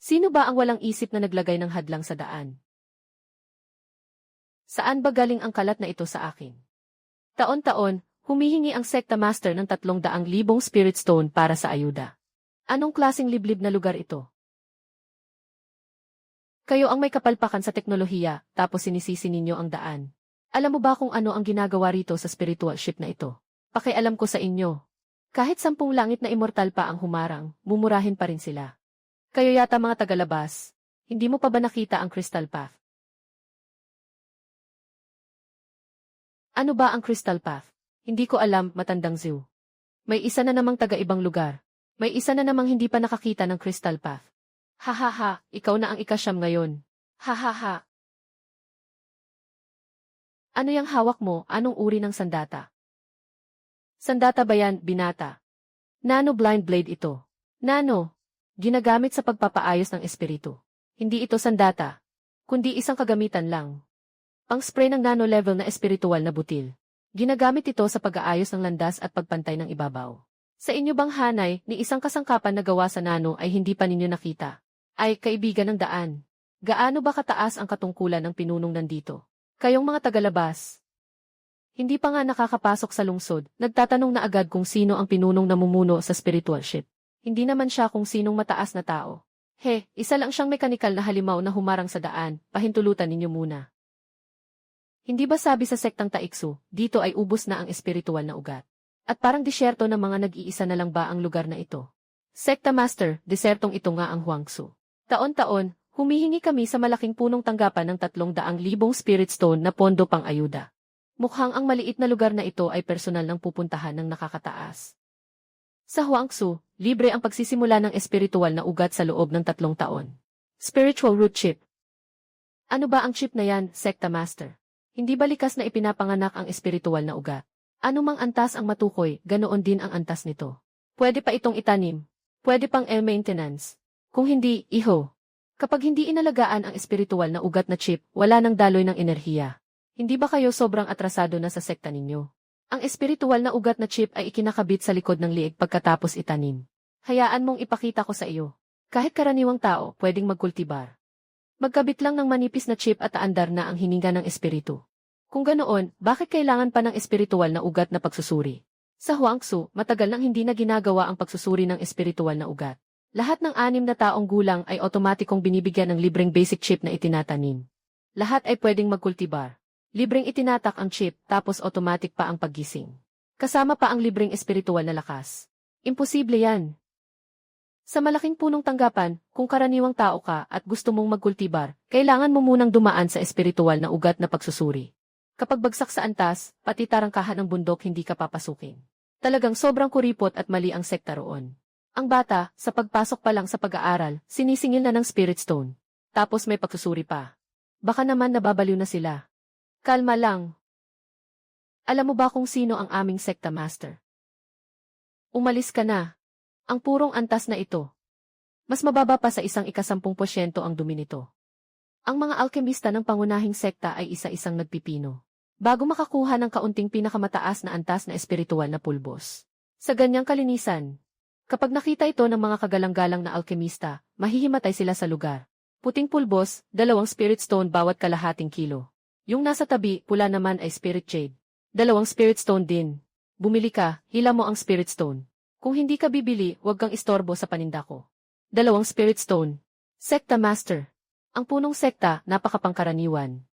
Sino ba ang walang isip na naglagay ng hadlang sa daan? Saan ba galing ang kalat na ito sa akin? Taon-taon, humihingi ang sekta master ng 300,000 spirit stone para sa ayuda. Anong klaseng liblib na lugar ito? Kayo ang may kapalpakan sa teknolohiya, tapos sinisisi ninyo ang daan. Alam mo ba kung ano ang ginagawa rito sa spiritual ship na ito? Pakialam ko sa inyo. Kahit 10 langit na immortal pa ang humarang, mumurahin pa rin sila. Kayo yata mga tagalabas, hindi mo pa ba nakita ang Crystal Path? Ano ba ang Crystal Path? Hindi ko alam, matandang zoo. May isa na namang taga-ibang lugar. May isa na namang hindi pa nakakita ng Crystal Path. Ha ha ha, ikaw na ang ikasyam ngayon. Ha ha ha. Ano yung hawak mo? Anong uri ng sandata? Sandata ba yan, binata? Nano blind blade ito. Nano. Ginagamit sa pagpapaayos ng espiritu. Hindi ito sandata, kundi isang kagamitan lang. Pang-spray ng nano-level na espiritual na butil. Ginagamit ito sa pag-aayos ng landas at pagpantay ng ibabaw. Sa inyo bang hanay, ni isang kasangkapan na gawa sa nano ay hindi pa ninyo nakita? Ay, kaibigan ng daan. Gaano ba kataas ang katungkulan ng pinunong nandito? Kayong mga tagalabas. Hindi pa nga nakakapasok sa lungsod, nagtatanong na agad kung sino ang pinunong namumuno sa spiritual ship. Hindi naman siya kung sinong mataas na tao. Isa lang siyang mekanikal na halimaw na humarang sa daan, pahintulutan ninyo muna. Hindi ba sabi sa sektang Taiksu, dito ay ubos na ang espiritual na ugat? At parang disyerto na mga nag-iisa na lang ba ang lugar na ito? Sekta Master, desertong ito nga ang Huangsu. Taon-taon, humihingi kami sa malaking punong tanggapan ng 300,000 spirit stone na pondo pang ayuda. Mukhang ang maliit na lugar na ito ay personal ng pupuntahan ng nakakataas. Sa Huangsu, libre ang pagsisimula ng espiritual na ugat sa loob ng 3 taon. Spiritual root chip. Ano ba ang chip na yan, Sekta Master? Hindi ba likas na ipinapanganak ang espiritual na ugat? Ano mang antas ang matukoy, ganoon din ang antas nito. Pwede pa itong itanim. Pwede pang maintenance. Kung hindi, iho. Kapag hindi inalagaan ang espiritual na ugat na chip, wala nang daloy ng enerhiya. Hindi ba kayo sobrang atrasado na sa sekta ninyo? Ang espiritual na ugat na chip ay ikinakabit sa likod ng liig pagkatapos itanim. Hayaan mong ipakita ko sa iyo. Kahit karaniwang tao, pwedeng magkultibar. Magkabit lang ng manipis na chip at aandar na ang hininga ng espiritu. Kung ganoon, bakit kailangan pa ng espiritual na ugat na pagsusuri? Sa Huangsu, matagal nang hindi na ginagawa ang pagsusuri ng espiritual na ugat. Lahat ng 6 na taong gulang ay otomatikong binibigyan ng libreng basic chip na itinatanim. Lahat ay pwedeng magkultibar. Libreng itinatak ang chip, tapos automatic pa ang paggising. Kasama pa ang libreng espiritual na lakas. Imposible yan. Sa malaking punong tanggapan, kung karaniwang tao ka at gusto mong magkultibar, kailangan mo munang dumaan sa espiritual na ugat na pagsusuri. Kapag bagsak sa antas, pati tarangkahan ng bundok hindi ka papasukin. Talagang sobrang kuripot at mali ang sekta roon. Ang bata, sa pagpasok pa lang sa pag-aaral, sinisingil na ng spirit stone. Tapos may pagsusuri pa. Baka naman nababaliw na sila. Kalma lang. Alam mo ba kung sino ang aming sekta master? Umalis ka na. Ang purong antas na ito. Mas mababa pa sa 10% ang dumi nito. Ang mga alkemista ng pangunahing sekta ay isa-isang nagpipino. Bago makakuha ng kaunting pinakamataas na antas na espiritual na pulbos. Sa ganyang kalinisan, kapag nakita ito ng mga kagalang-galang na alkemista, mahihimatay sila sa lugar. Puting pulbos, 2 spirit stone bawat kalahating kilo. Yung nasa tabi, pula naman ay spirit jade. 2 spirit stone din. Bumili ka, hila mo ang spirit stone. Kung hindi ka bibili, huwag kang istorbo sa paninda ko. 2 spirit stone. Sekta Master. Ang punong sekta, napakapangkaraniwan.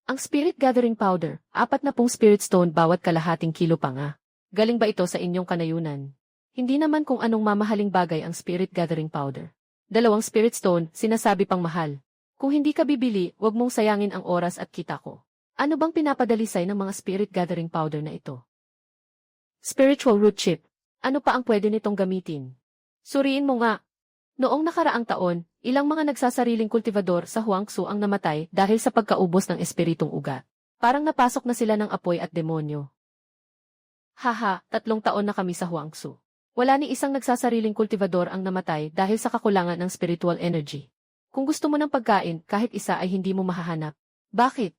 Ang spirit gathering powder, 40 spirit stone bawat kalahating kilo pa nga. Galing ba ito sa inyong kanayunan? Hindi naman kung anong mamahaling bagay ang spirit gathering powder. 2 spirit stone, sinasabi pang mahal. Kung hindi ka bibili, huwag mong sayangin ang oras at kita ko. Ano bang pinapadalisay ng mga spirit gathering powder na ito? Spiritual root chip. Ano pa ang pwede nitong gamitin? Suriin mo nga. Noong nakaraang taon, ilang mga nagsasariling kultivador sa Huangsu ang namatay dahil sa pagkaubos ng espiritong ugat. Parang napasok na sila ng apoy at demonyo. Haha, 3 taon na kami sa Huangsu. Wala ni isang nagsasariling kultivador ang namatay dahil sa kakulangan ng spiritual energy. Kung gusto mo ng pagkain, kahit isa ay hindi mo mahahanap. Bakit?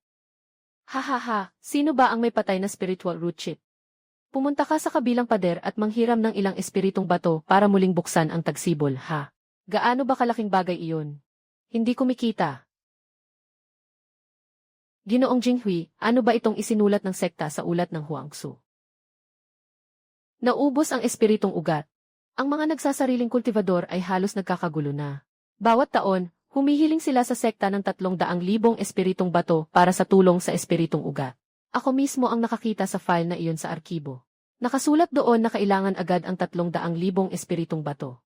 Hahaha, sino ba ang may patay na spiritual root chip? Pumunta ka sa kabilang pader at manghiram ng ilang espiritong bato para muling buksan ang tagsibol, ha? Gaano ba kalaking bagay iyon? Hindi kumikita. Ginoong Jinghui, ano ba itong isinulat ng sekta sa ulat ng Huangzu? Naubos ang espiritong ugat. Ang mga nagsasariling kultivador ay halos nagkakagulo na. Bawat taon, humihiling sila sa sekta ng 300,000 espiritong bato para sa tulong sa espiritong ugat. Ako mismo ang nakakita sa file na iyon sa arkibo. Nakasulat doon na kailangan agad ang 300,000 espiritong bato.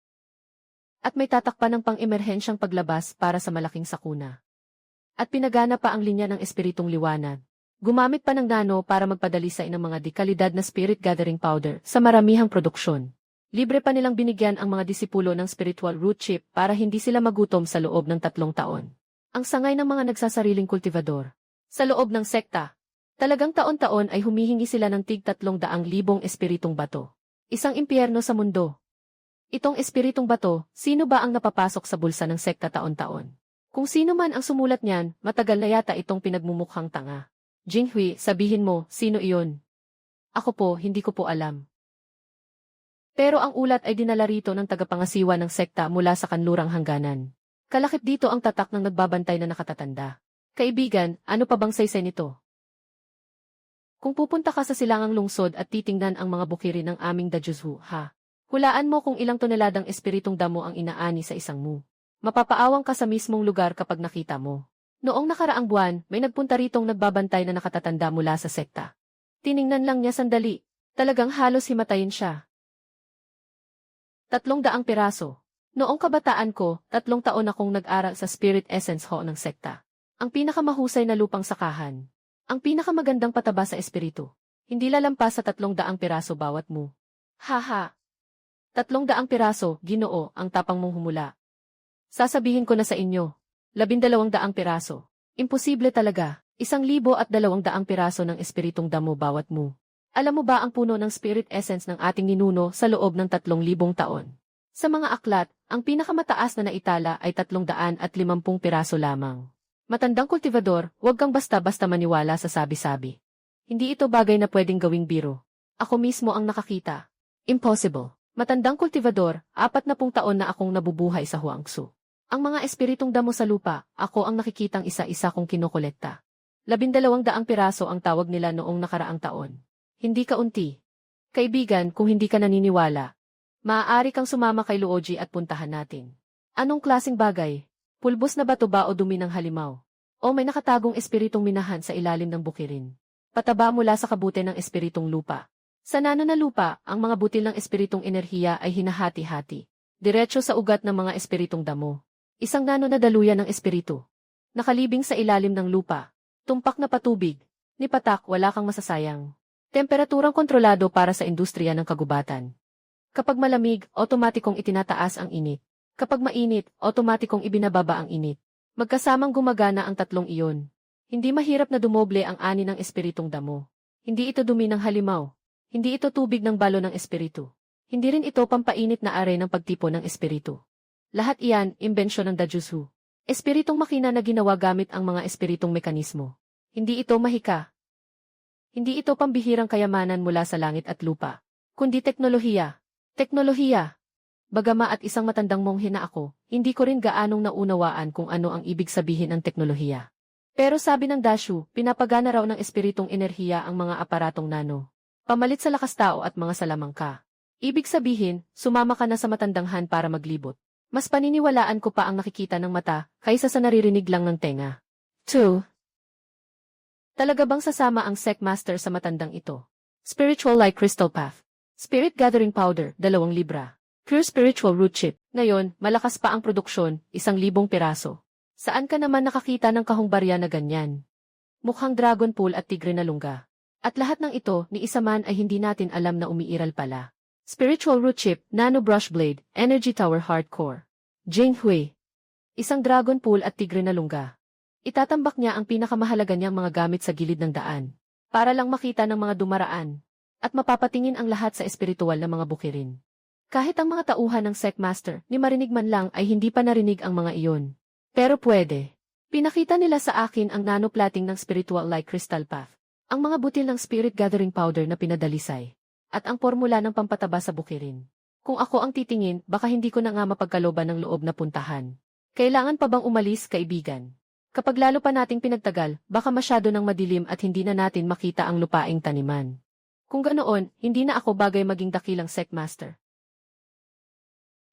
At may tatakpan ng pang-emerhensyang paglabas para sa malaking sakuna. At pinagana pa ang linya ng espiritong liwanag. Gumamit pa ng nano para magpadalisay ng mga dekalidad na spirit gathering powder sa maramihang produksyon. Libre pa nilang binigyan ang mga disipulo ng spiritual root chip para hindi sila magutom sa loob ng 3 taon. Ang sangay ng mga nagsasariling kultivador. Sa loob ng sekta, talagang taon-taon ay humihingi sila ng tig 300,000 espiritong bato. Isang impyerno sa mundo. Itong espiritong bato, sino ba ang napapasok sa bulsa ng sekta taon-taon? Kung sino man ang sumulat niyan, matagal na yata itong pinagmumukhang tanga. Jinghui, sabihin mo, sino iyon? Ako po, hindi ko po alam. Pero ang ulat ay dinala rito ng tagapangasiwa ng sekta mula sa kanlurang hangganan. Kalakip dito ang tatak ng nagbabantay na nakatatanda. Kaibigan, ano pa bang saysay nito? Kung pupunta ka sa silangang lungsod at titingnan ang mga bukirin ng aming Dajuzhu, ha? Hulaan mo kung ilang toneladang espiritong damo ang inaani sa isang mu. Mapapaawang ka sa mismong lugar kapag nakita mo. Noong nakaraang buwan, may nagpunta ritong nagbabantay na nakatatanda mula sa sekta. Tiningnan lang niya sandali. Talagang halos himatayin siya. 300 piraso. Noong kabataan ko, 3 taon akong nag-aral sa Spirit Essence Ho ng sekta. Ang pinakamahusay na lupang sakahan. Ang pinakamagandang pataba sa espiritu. Hindi lalampas sa 300 piraso bawat mu. Haha. 300 piraso, Ginoo, ang tapang mong humula. Sasabihin ko na sa inyo. 1200 piraso. Imposible talaga. 1,200 piraso ng espiritong damo bawat mu. Alam mo ba ang puno ng spirit essence ng ating ninuno sa loob ng 3,000 taon? Sa mga aklat, ang pinakamataas na naitala ay 350 piraso lamang. Matandang kultivador, huwag kang basta-basta maniwala sa sabi-sabi. Hindi ito bagay na pwedeng gawing biro. Ako mismo ang nakakita. Impossible. Matandang kultivador, 40 taon na akong nabubuhay sa Huangzu. Ang mga espiritong damo sa lupa, ako ang nakikitang isa-isa kong kinokolekta. 1200 piraso ang tawag nila noong nakaraang taon. Hindi kaunti. Kaibigan, kung hindi ka naniniwala, maaari kang sumama kay Luoji at puntahan natin. Anong klaseng bagay? Pulbos na bato ba o dumi ng halimaw? O may nakatagong espiritong minahan sa ilalim ng bukirin? Pataba mula sa kabute ng espiritong lupa. Sa nano na lupa, ang mga butil ng espiritong enerhiya ay hinahati-hati. Diretso sa ugat ng mga espiritong damo. Isang nano na daluyan ng espiritu. Nakalibing sa ilalim ng lupa. Tumpak na patubig. Ni patak, wala kang masasayang. Temperaturang kontrolado para sa industriya ng kagubatan. Kapag malamig, otomatikong itinataas ang init. Kapag mainit, otomatikong ibinababa ang init. Magkasamang gumagana ang tatlong iyon. Hindi mahirap na dumoble ang ani ng espiritong damo. Hindi ito dumi ng halimaw. Hindi ito tubig ng balo ng espiritu. Hindi rin ito pampainit na are ng pagtipo ng espiritu. Lahat iyan, imbensyon ng Dajuzhu. Espiritong makina na ginawa gamit ang mga espiritong mekanismo. Hindi ito mahika. Hindi ito pambihirang kayamanan mula sa langit at lupa. Kundi teknolohiya. Teknolohiya. Bagama at isang matandang monghe na ako, hindi ko rin gaanong naunawaan kung ano ang ibig sabihin ng teknolohiya. Pero sabi ng Dashu, pinapagana raw ng espiritong enerhiya ang mga aparatong nano. Pamalit sa lakas tao at mga salamangka. Ibig sabihin, sumama ka na sa matandanghan para maglibot. Mas paniniwalaan ko pa ang nakikita ng mata, kaysa sa naririnig lang ng tenga. 2. Talaga bang sasama ang Sekmaster sa matandang ito? Spiritual Light Crystal Path. Spirit Gathering Powder, 2 libra. Pure Spiritual Root Chip. Ngayon, malakas pa ang produksyon, 1,000 piraso. Saan ka naman nakakita ng kahong barya na ganyan? Mukhang dragon pool at tigre na lungga. At lahat ng ito, ni isa man ay hindi natin alam na umiiral pala. Spiritual Root Chip, Nano Brush Blade, Energy Tower Hardcore. Jinghui. Isang dragon pool at tigre na lungga. Itatambak niya ang pinakamahalaga niyang mga gamit sa gilid ng daan. Para lang makita ng mga dumaraan. At mapapatingin ang lahat sa espiritual na mga bukirin. Kahit ang mga tauhan ng Sekmaster, ni marinig man lang ay hindi pa narinig ang mga iyon. Pero pwede. Pinakita nila sa akin ang nanoplating ng Spiritual Light Crystal Path. Ang mga butil ng Spirit Gathering Powder na pinadalisay. At ang formula ng pampataba sa bukirin. Kung ako ang titingin, baka hindi ko na nga mapagkalooban ng loob na puntahan. Kailangan pa bang umalis, kaibigan? Kapag lalo pa nating pinagtagal, baka masyado nang madilim at hindi na natin makita ang lupaing taniman. Kung ganoon, hindi na ako bagay maging dakilang sekmaster.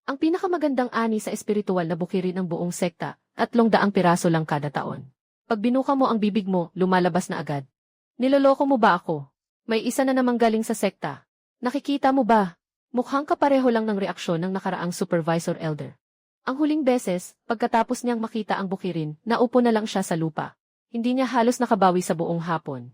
Ang pinakamagandang ani sa espiritual na bukirin ng buong sekta, 300 piraso lang kada taon. Pag binuka mo ang bibig mo, lumalabas na agad. Niloloko mo ba ako? May isa na namang galing sa sekta. Nakikita mo ba? Mukhang kapareho lang ng reaksyon ng nakaraang supervisor elder. Ang huling beses, pagkatapos niyang makita ang bukirin, naupo na lang siya sa lupa. Hindi niya halos nakabawi sa buong hapon.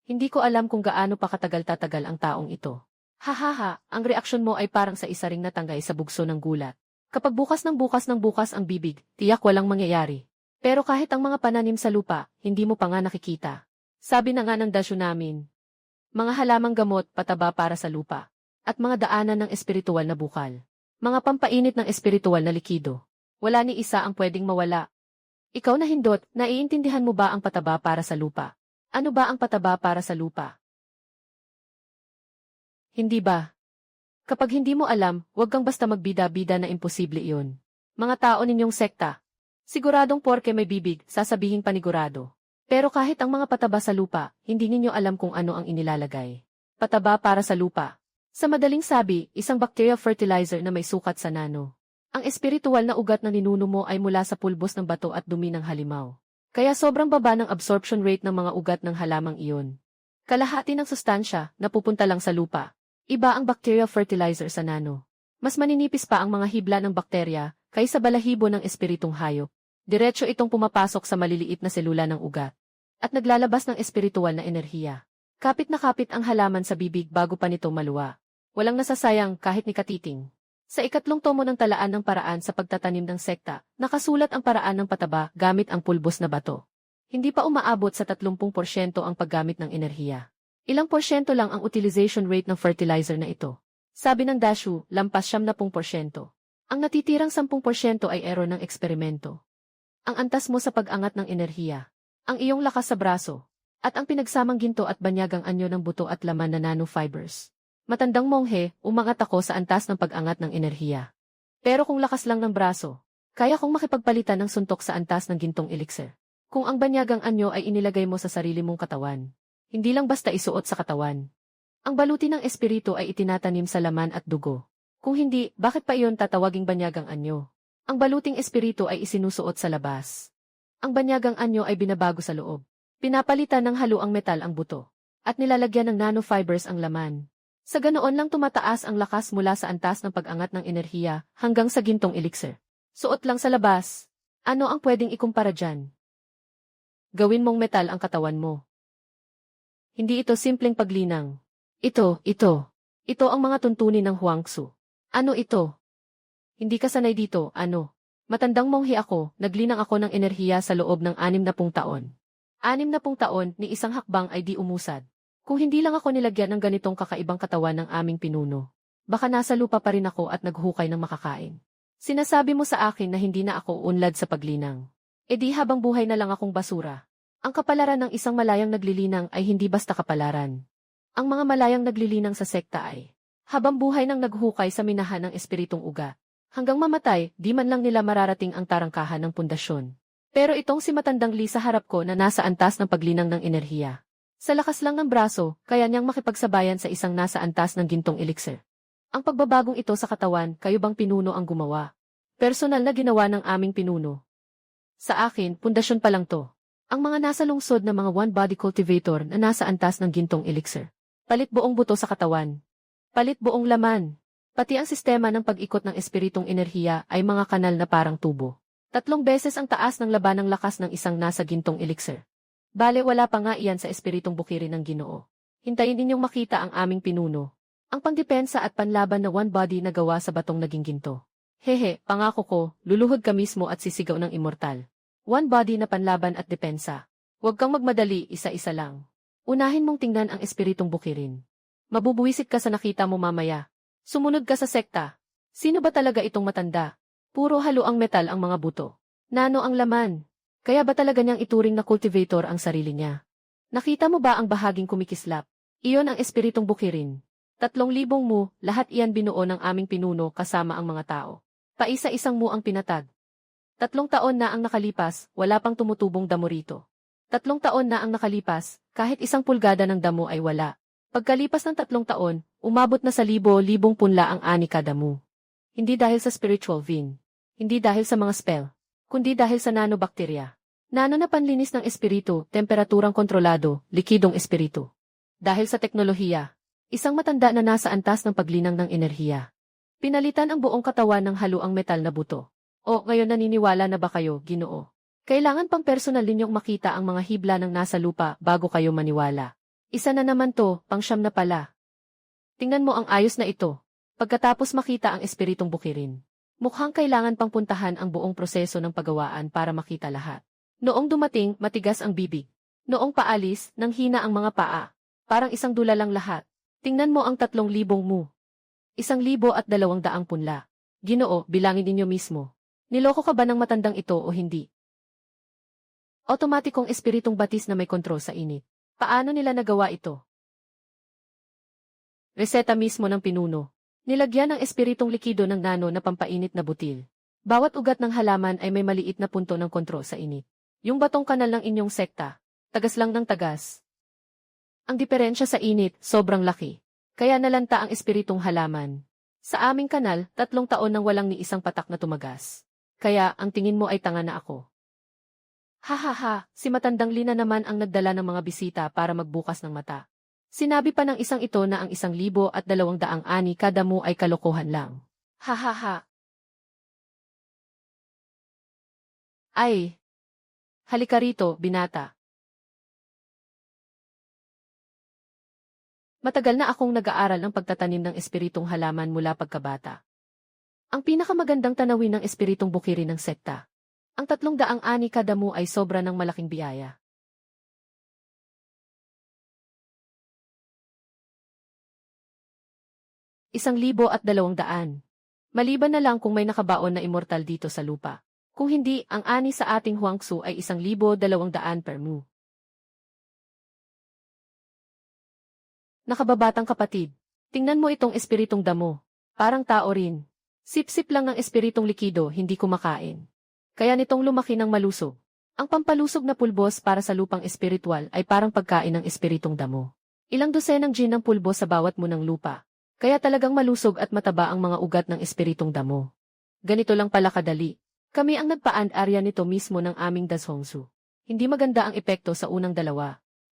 Hindi ko alam kung gaano pa katagal-tatagal ang taong ito. Hahaha, ang reaksyon mo ay parang sa isa ring natanggay sa bugso ng gulat. Kapag bukas ang bibig, tiyak walang mangyayari. Pero kahit ang mga pananim sa lupa, hindi mo pa nga nakikita. Sabi na nga ng dasyo namin. Mga halamang gamot, pataba para sa lupa. At mga daanan ng espiritual na bukal. Mga pampainit ng espiritual na likido. Wala ni isa ang pwedeng mawala. Ikaw na hindot, naiintindihan mo ba ang pataba para sa lupa? Ano ba ang pataba para sa lupa? Hindi ba? Kapag hindi mo alam, huwag kang basta magbida-bida na imposible iyon. Mga tao ninyong sekta. Siguradong porke may bibig, sasabihin panigurado. Pero kahit ang mga pataba sa lupa, hindi ninyo alam kung ano ang inilalagay. Pataba para sa lupa. Sa madaling sabi, isang bacteria fertilizer na may sukat sa nano. Ang espiritual na ugat na ninuno mo ay mula sa pulbos ng bato at dumi ng halimaw. Kaya sobrang baba ng absorption rate ng mga ugat ng halamang iyon. Kalahati ng sustansya, napupunta lang sa lupa. Iba ang bacteria fertilizer sa nano. Mas maninipis pa ang mga hibla ng bakterya kaysa balahibo ng espiritong hayop. Diretso itong pumapasok sa maliliit na selula ng ugat. At naglalabas ng espiritual na enerhiya. Kapit na kapit ang halaman sa bibig bago pa nito maluwa. Walang nasasayang kahit ni katiting. Sa 3 tomo ng talaan ng paraan sa pagtatanim ng sekta, nakasulat ang paraan ng pataba gamit ang pulbos na bato. Hindi pa umaabot sa 30% ang paggamit ng enerhiya. Ilang porsyento lang ang utilization rate ng fertilizer na ito. Sabi ng Dashu, lampas 70%. Ang natitirang 10% ay error ng eksperimento. Ang antas mo sa pag-angat ng enerhiya. Ang iyong lakas sa braso. At ang pinagsamang ginto at banyagang anyo ng buto at laman na nanofibers. Matandang monghe, umangat ako sa antas ng pag-angat ng enerhiya. Pero kung lakas lang ng braso, kaya kong makipagpalitan ng suntok sa antas ng gintong elixir. Kung ang banyagang anyo ay inilagay mo sa sarili mong katawan. Hindi lang basta isuot sa katawan. Ang baluti ng espiritu ay itinatanim sa laman at dugo. Kung hindi, bakit pa iyon tatawaging banyagang anyo? Ang baluting espiritu ay isinusuot sa labas. Ang banyagang anyo ay binabago sa loob. Pinapalitan ng haluang metal ang buto. At nilalagyan ng nanofibers ang laman. Sa ganoon lang tumataas ang lakas mula sa antas ng pag-angat ng enerhiya hanggang sa gintong elixir. Suot lang sa labas. Ano ang pwedeng ikumpara dyan? Gawin mong metal ang katawan mo. Hindi ito simpleng paglinang. Ito. Ito ang mga tuntunin ng Huangzu. Ano ito? Hindi ka sanay dito, ano? Matandang monghe ako, naglinang ako ng enerhiya sa loob ng 60 taon. 60 taon, ni isang hakbang ay di umusad. Kung hindi lang ako nilagyan ng ganitong kakaibang katawan ng aming pinuno, baka nasa lupa pa rin ako at naghukay ng makakain. Sinasabi mo sa akin na hindi na ako unlad sa paglinang. E di habang buhay na lang akong basura. Ang kapalaran ng isang malayang naglilinang ay hindi basta kapalaran. Ang mga malayang naglilinang sa sekta ay habang buhay nang naghukay sa minahan ng espiritong ugat. Hanggang mamatay, di man lang nila mararating ang tarangkahan ng pundasyon. Pero itong si Matandang Lee sa harap ko na nasa antas ng paglinang ng enerhiya. Sa lakas lang ng braso, kaya niyang makipagsabayan sa isang nasa antas ng gintong elixir. Ang pagbabagong ito sa katawan, kayo bang pinuno ang gumawa? Personal na ginawa ng aming pinuno. Sa akin, pundasyon pa lang to. Ang mga nasa lungsod na mga one-body cultivator na nasa antas ng gintong elixir. Palit buong buto sa katawan. Palit buong laman. Pati ang sistema ng pag-ikot ng espiritong enerhiya ay mga kanal na parang tubo. 3 beses ang taas ng laban ng lakas ng isang nasa gintong elixir. Bale wala pa nga iyan sa espiritong bukirin ng Ginoo. Hintayin ninyong makita ang aming pinuno. Ang pangdepensa at panlaban na one-body na gawa sa batong naging ginto. Hehe, pangako ko, luluhod ka mismo at sisigaw ng immortal. One body na panlaban at depensa. Huwag kang magmadali, isa-isa lang. Unahin mong tingnan ang espiritong bukirin. Mabubuwisit ka sa nakita mo mamaya. Sumunod ka sa sekta. Sino ba talaga itong matanda? Puro haluang metal ang mga buto. Nano ang laman. Kaya ba talaga niyang ituring na cultivator ang sarili niya? Nakita mo ba ang bahaging kumikislap? Iyon ang espiritong bukirin. 3,000 mu, lahat iyan binuo ng aming pinuno kasama ang mga tao. Paisa-isang mu ang pinatag. 3 taon na ang nakalipas, wala pang tumutubong damo rito. 3 taon na ang nakalipas, kahit 1 pulgada ng damo ay wala. Pagkalipas ng 3 taon, umabot na sa libo-libong punla ang ani kada mu. Hindi dahil sa spiritual vein. Hindi dahil sa mga spell. Kundi dahil sa nanobakterya. Nano na panlinis ng espiritu, temperaturang kontrolado, likidong espiritu. Dahil sa teknolohiya. Isang matanda na nasa antas ng paglinang ng enerhiya. Pinalitan ang buong katawan ng haluang metal na buto. O, ngayon naniniwala na ba kayo, Ginoo? Kailangan pang personal ninyong makita ang mga hibla ng nasa lupa bago kayo maniwala. Isa na naman to, pang-siyam na pala. Tingnan mo ang ayos na ito. Pagkatapos makita ang espiritong bukirin. Mukhang kailangan pang puntahan ang buong proseso ng paggawaan para makita lahat. Noong dumating, matigas ang bibig. Noong paalis, nang hina ang mga paa. Parang isang dula lang lahat. Tingnan mo ang 3,000 mu. 1,200 punla. Ginoo, bilangin ninyo mismo. Niloko ka ba ng matandang ito o hindi? Otomatikong espiritong batis na may kontrol sa init. Paano nila nagawa ito? Reseta mismo ng pinuno. Nilagyan ng espiritong likido ng nano na pampainit na butil. Bawat ugat ng halaman ay may maliit na punto ng kontrol sa init. Yung batong kanal ng inyong sekta, tagas lang ng tagas. Ang diferensya sa init, sobrang laki. Kaya nalanta ang espiritong halaman. Sa aming kanal, 3 taon nang walang ni isang patak na tumagas. Kaya, ang tingin mo ay tanga na ako. Ha, si matandang Lina naman ang nagdala ng mga bisita para magbukas ng mata. Sinabi pa ng isang ito na ang 1,200 ani kada mu ay kalokohan lang. Ha. Ay! Halika rito, binata. Matagal na akong nag-aaral ng pagtatanim ng espiritong halaman mula pagkabata. Ang pinakamagandang tanawin ng espiritong bukirin ng sekta. Ang 300 ani kada mu ay sobra ng malaking biyaya. ₱1,200. Maliban na lang kung may nakabaon na immortal dito sa lupa. Kung hindi, ang ani sa ating huangsu ay 1,200 per mu. Nakababatang kapatid, tingnan mo itong espiritong damo. Parang tao rin. Sip-sip lang ng espiritong likido, hindi kumakain. Kaya nitong lumaki ng malusog. Ang pampalusog na pulbos para sa lupang espiritual ay parang pagkain ng espiritong damo. Ilang dosenang gin ng pulbos sa bawat munang lupa. Kaya talagang malusog at mataba ang mga ugat ng espiritong damo. Ganito lang pala kadali. Kami ang nagpa-and-arya nito mismo ng aming dashongsu. Hindi maganda ang epekto sa unang 2.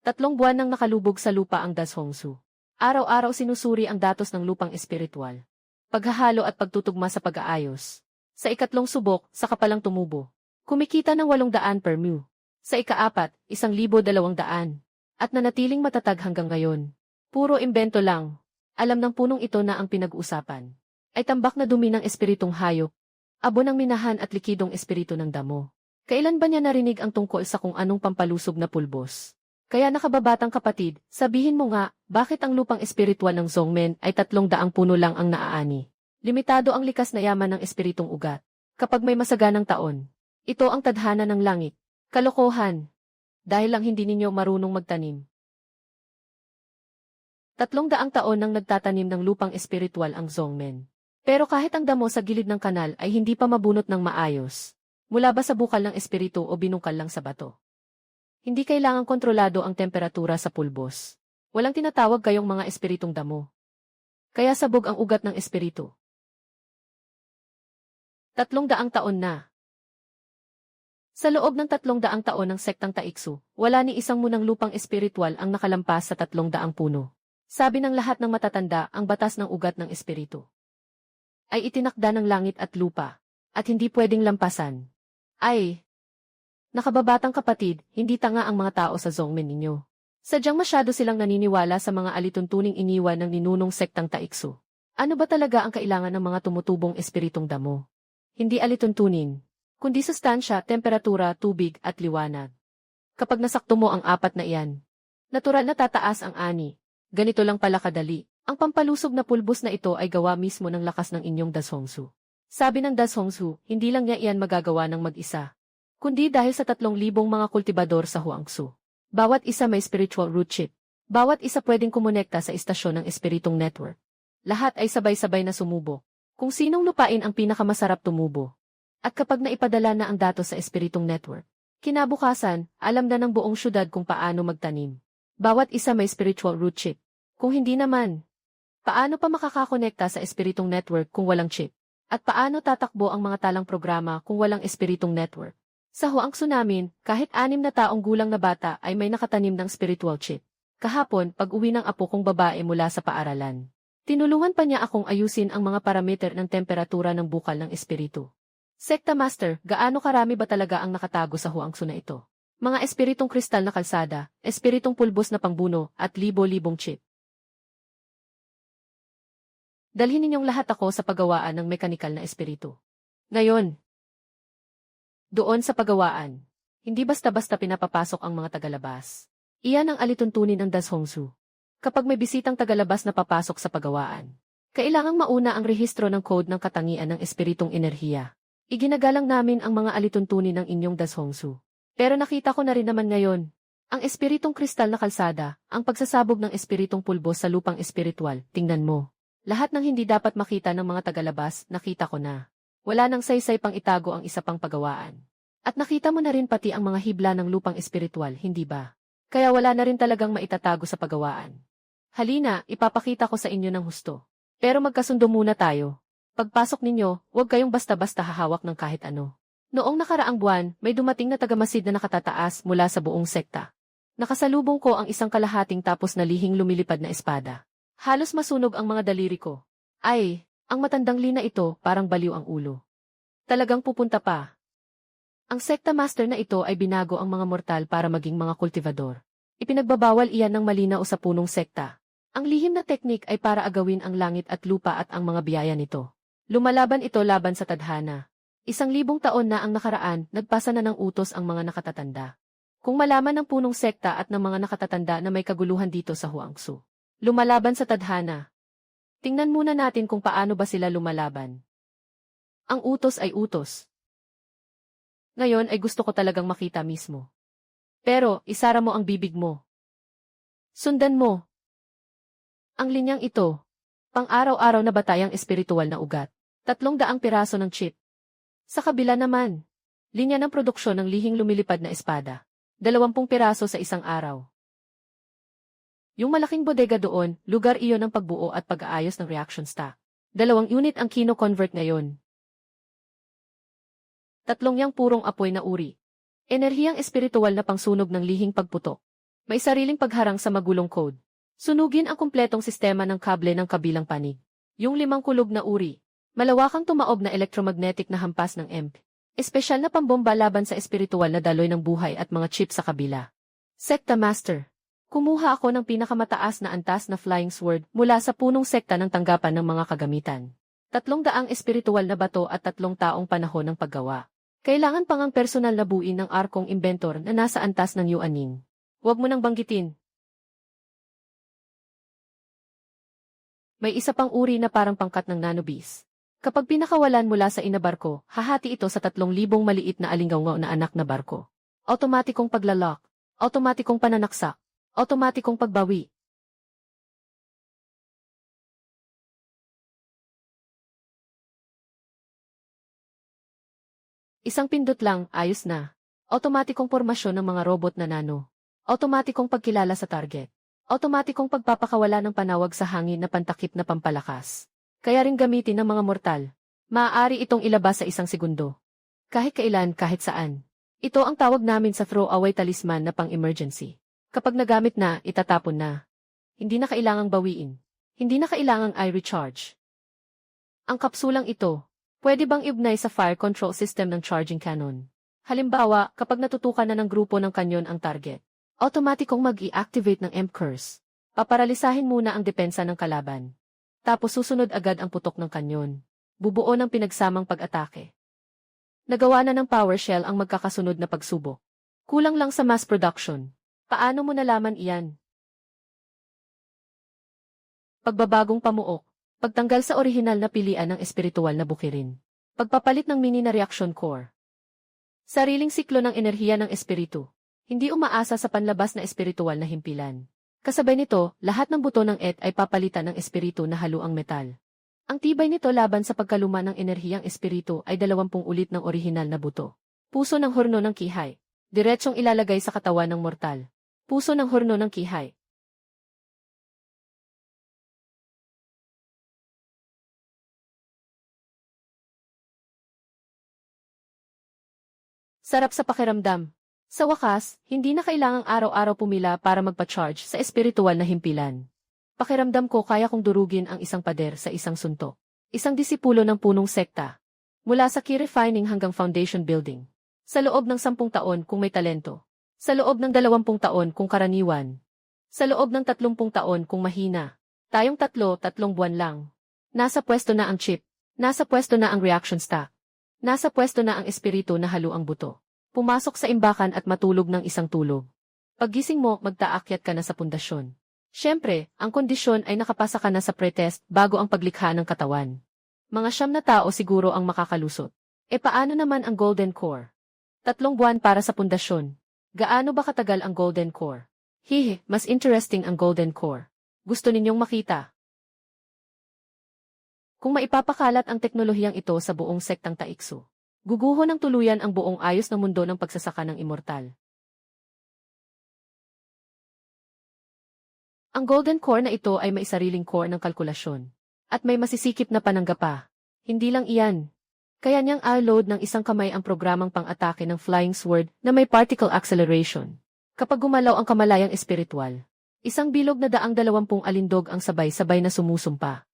3 buwan nang nakalubog sa lupa ang dashongsu. Araw-araw sinusuri ang datos ng lupang espiritual. Paghahalo at pagtutugma sa pag-aayos. Sa ikatlong subok, saka palang tumubo. Kumikita ng 800 per mu. Sa ika-4, 1,200. At nanatiling matatag hanggang ngayon. Puro imbento lang. Alam ng punong ito na ang pinag-uusapan ay tambak na dumi ng espiritong hayop. Abo ng minahan at likidong espiritu ng damo. Kailan ba niya narinig ang tungkol sa kung anong pampalusog na pulbos? Kaya nakababatang kapatid, sabihin mo nga, bakit ang lupang espiritual ng Zongmen ay 300 puno lang ang naaani? Limitado ang likas na yaman ng espiritong ugat. Kapag may masaganang taon, ito ang tadhana ng langit. Kalokohan. Dahil lang hindi ninyo marunong magtanim. 300 taon nang nagtatanim ng lupang espiritual ang Zongmen. Pero kahit ang damo sa gilid ng kanal ay hindi pa mabunot ng maayos. Mula ba sa bukal ng espiritu o binungkal lang sa bato? Hindi kailangang kontrolado ang temperatura sa pulbos. Walang tinatawag kayong mga espiritong damo. Kaya sabog ang ugat ng espiritu. 300 taon na. Sa loob ng 300 taon ng sektang Taiksu, wala ni isang munang lupang espiritual ang nakalampas sa 300 puno. Sabi ng lahat ng matatanda, ang batas ng ugat ng espiritu ay itinakda ng langit at lupa, at hindi pwedeng lampasan. Ay! Nakababatang kapatid, hindi tanga ang mga tao sa Zongmen ninyo. Sadyang masyado silang naniniwala sa mga alituntuning iniwan ng ninunong sektang Taiksu. Ano ba talaga ang kailangan ng mga tumutubong espiritong damo? Hindi alituntunin, kundi sustansya, temperatura, tubig, at liwanag. Kapag nasakto mo ang 4 na iyan, natural na tataas ang ani. Ganito lang pala kadali. Ang pampalusog na pulbos na ito ay gawa mismo ng lakas ng inyong dashongsu. Sabi ng dashongsu, hindi lang niya iyan magagawa ng mag-isa, kundi dahil sa 3,000 mga kultibador sa huangsu. Bawat isa may spiritual root chip. Bawat isa pwedeng kumonekta sa istasyon ng espiritong network. Lahat ay sabay-sabay na sumubo. Kung sinong lupain ang pinakamasarap tumubo. At kapag naipadala na ang datos sa espiritong network, kinabukasan, alam na ng buong syudad kung paano magtanim. Bawat isa may spiritual root chip. Kung hindi naman, paano pa makakakonekta sa espiritong network kung walang chip? At paano tatakbo ang mga talang programa kung walang espiritong network? Sa Huangsu namin, kahit 6 na taong gulang na bata ay may nakatanim ng spiritual chip. Kahapon, pag-uwi ng apo kong babae mula sa paaralan, tinulungan pa niya akong ayusin ang mga parameter ng temperatura ng bukal ng espiritu. Sekta Master, gaano karami ba talaga ang nakatago sa Huangsu na ito? Mga espiritong kristal na kalsada, espiritong pulbos na pangbuno, at libo-libong chip. Dalhin ninyong lahat ako sa paggawaan ng mekanikal na espiritu. Ngayon, doon sa paggawaan, hindi basta-basta pinapapasok ang mga tagalabas. Iyan ang alituntunin ng Dashongsu. Kapag may bisitang tagalabas na papasok sa paggawaan, kailangang mauna ang rehistro ng code ng katangian ng espiritong enerhiya. Iginagalang namin ang mga alituntunin ng inyong Dashongsu. Pero nakita ko na rin naman ngayon, ang espiritong kristal na kalsada, ang pagsasabog ng espiritong pulbos sa lupang espiritual, tingnan mo. Lahat ng hindi dapat makita ng mga tagalabas, nakita ko na. Wala nang saysay pang itago ang isa pang paggawaan. At nakita mo na rin pati ang mga hibla ng lupang espiritual, hindi ba? Kaya wala na rin talagang maitatago sa paggawaan. Halina, ipapakita ko sa inyo ng husto. Pero magkasundo muna tayo. Pagpasok ninyo, huwag kayong basta-basta hahawak ng kahit ano. Noong nakaraang buwan, may dumating na tagamasid na nakatataas mula sa buong sekta. Nakasalubong ko ang isang kalahating tapos na lihing lumilipad na espada. Halos masunog ang mga daliri ko. Ay, ang matandang lina ito, parang baliw ang ulo. Talagang pupunta pa. Ang sekta master na ito ay binago ang mga mortal para maging mga kultivador. Ipinagbabawal iyan ng malinaw sa punong sekta. Ang lihim na teknik ay para agawin ang langit at lupa at ang mga biyaya nito. Lumalaban ito laban sa tadhana. 1,000 taon na ang nakaraan, nagpasa na ng utos ang mga nakatatanda. Kung malaman ng punong sekta at ng mga nakatatanda na may kaguluhan dito sa Huangsu, lumalaban sa tadhana. Tingnan muna natin kung paano ba sila lumalaban. Ang utos ay utos. Ngayon ay gusto ko talagang makita mismo. Pero, isara mo ang bibig mo. Sundan mo. Ang linyang ito, pang-araw-araw na batayang espiritual na ugat. 300 piraso ng chip. Sa kabila naman, linya ng produksyon ng lihing lumilipad na espada. 20 piraso sa isang araw. Yung malaking bodega doon, lugar iyon ng pagbuo at pag-aayos ng reaction stock. 2 unit ang kino-convert ngayon. 3 yang purong apoy na uri. Enerhiyang espiritual na pangsunog ng lihing pagputok. May sariling pagharang sa magulong code. Sunugin ang kumpletong sistema ng kable ng kabilang panig. Yung 5 kulog na uri. Malawakang tumaob na electromagnetic na hampas ng EMP. Espesyal na pambomba laban sa espiritual na daloy ng buhay at mga chip sa kabila. Sekta Master. Kumuha ako ng pinakamataas na antas na flying sword mula sa punong sekta ng tanggapan ng mga kagamitan. 300 espiritual na bato at 3 taong panahon ng paggawa. Kailangan pang ang personal na buuin ng arkong inventor na nasa antas ng Yuaning. Huwag mo nang banggitin. May isa pang uri na parang pangkat ng nanobis. Kapag pinakawalan mula sa inabarko, hahati ito sa 3,000 maliit na alingaw na anak na barko. Automatikong paglalak, automatikong pananaksak, automatikong pagbawi. Isang pindot lang, ayos na. Automatikong pormasyon ng mga robot na nano. Automatikong pagkilala sa target. Automatikong pagpapakawala ng panawag sa hangin na pantakip na pampalakas. Kaya rin gamitin ng mga mortal. Maaari itong ilabas sa 1 segundo. Kahit kailan, kahit saan. Ito ang tawag namin sa throw-away talisman na pang-emergency. Kapag nagamit na, itatapon na. Hindi na kailangang bawiin. Hindi na kailangang i-recharge. Ang kapsulang ito, pwede bang iugnay sa fire control system ng charging cannon? Halimbawa, kapag natutukan na ng grupo ng kanyon ang target, automatikong mag-i-activate ng EMP curse. Paparalisahin muna ang depensa ng kalaban. Tapos susunod agad ang putok ng kanyon. Bubuo ng pinagsamang pag-atake. Nagawa na ng PowerShell ang magkakasunod na pagsubok. Kulang lang sa mass production. Paano mo nalaman iyan? Pagbabagong pamuok. Pagtanggal sa orihinal na pilian ng espiritual na bukirin. Pagpapalit ng mini na reaction core. Sariling siklo ng enerhiya ng espiritu. Hindi umaasa sa panlabas na espiritual na himpilan. Kasabay nito, lahat ng buto ng et ay papalitan ng espiritu na haluang metal. Ang tibay nito laban sa pagkaluma ng enerhiyang espiritu ay 20 ulit ng orihinal na buto. Puso ng horno ng kihay. Diretsong ilalagay sa katawan ng mortal. Puso ng horno ng kihay. Sarap sa pakiramdam. Sa wakas, hindi na kailangang araw-araw pumila para magpa-charge sa espiritual na himpilan. Pakiramdam ko kaya kong durugin ang isang pader sa isang suntok. Isang disipulo ng punong sekta. Mula sa key refining hanggang foundation building. Sa loob ng 10 taon kung may talento. Sa loob ng 20 taon kung karaniwan. Sa loob ng 30 taon kung mahina. Tayong 3 buwan lang. Nasa pwesto na ang chip. Nasa pwesto na ang reaction stack. Nasa pwesto na ang espiritu na haluang buto. Pumasok sa imbakan at matulog ng isang tulog. Paggising mo, magtaakyat ka na sa pundasyon. Siyempre, ang kondisyon ay nakapasa ka na sa pretest bago ang paglikha ng katawan. Mga 9 na tao siguro ang makakalusot. E paano naman ang golden core? 3 buwan para sa pundasyon. Gaano ba katagal ang golden core? Hihi, mas interesting ang golden core. Gusto ninyong makita? Kung maipapakalat ang teknolohiyang ito sa buong sektang Taiksu, guguho ng tuluyan ang buong ayos na mundo ng pagsasaka ng immortal. Ang golden core na ito ay may sariling core ng kalkulasyon. At may masisikip na panangga pa. Hindi lang iyan. Kaya niyang i-load ng isang kamay ang programang pang-atake ng Flying Sword na may particle acceleration. Kapag gumalaw ang kamalayang espiritual, isang bilog na 20 alindog ang sabay-sabay na sumusumpa.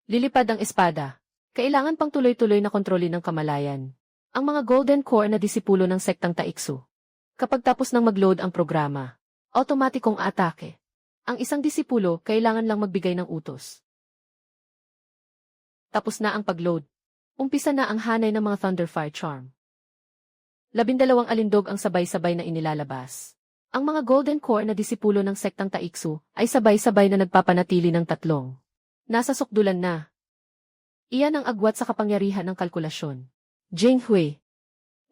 Lilipad ang espada. Kailangan pang tuloy-tuloy na kontrolin ng kamalayan. Ang mga golden core na disipulo ng sektang Taiksu. Kapag tapos nang mag-load ang programa, automatikong atake. Ang isang disipulo kailangan lang magbigay ng utos. Tapos na ang pag-load. Umpisa na ang hanay ng mga Thunderfire Charm. 12 alindog ang sabay-sabay na inilalabas. Ang mga golden core na disipulo ng sektang Taiksu ay sabay-sabay na nagpapanatili ng 3. Nasa sukdulan na. Iyan ang agwat sa kapangyarihan ng kalkulasyon. Jing Hui.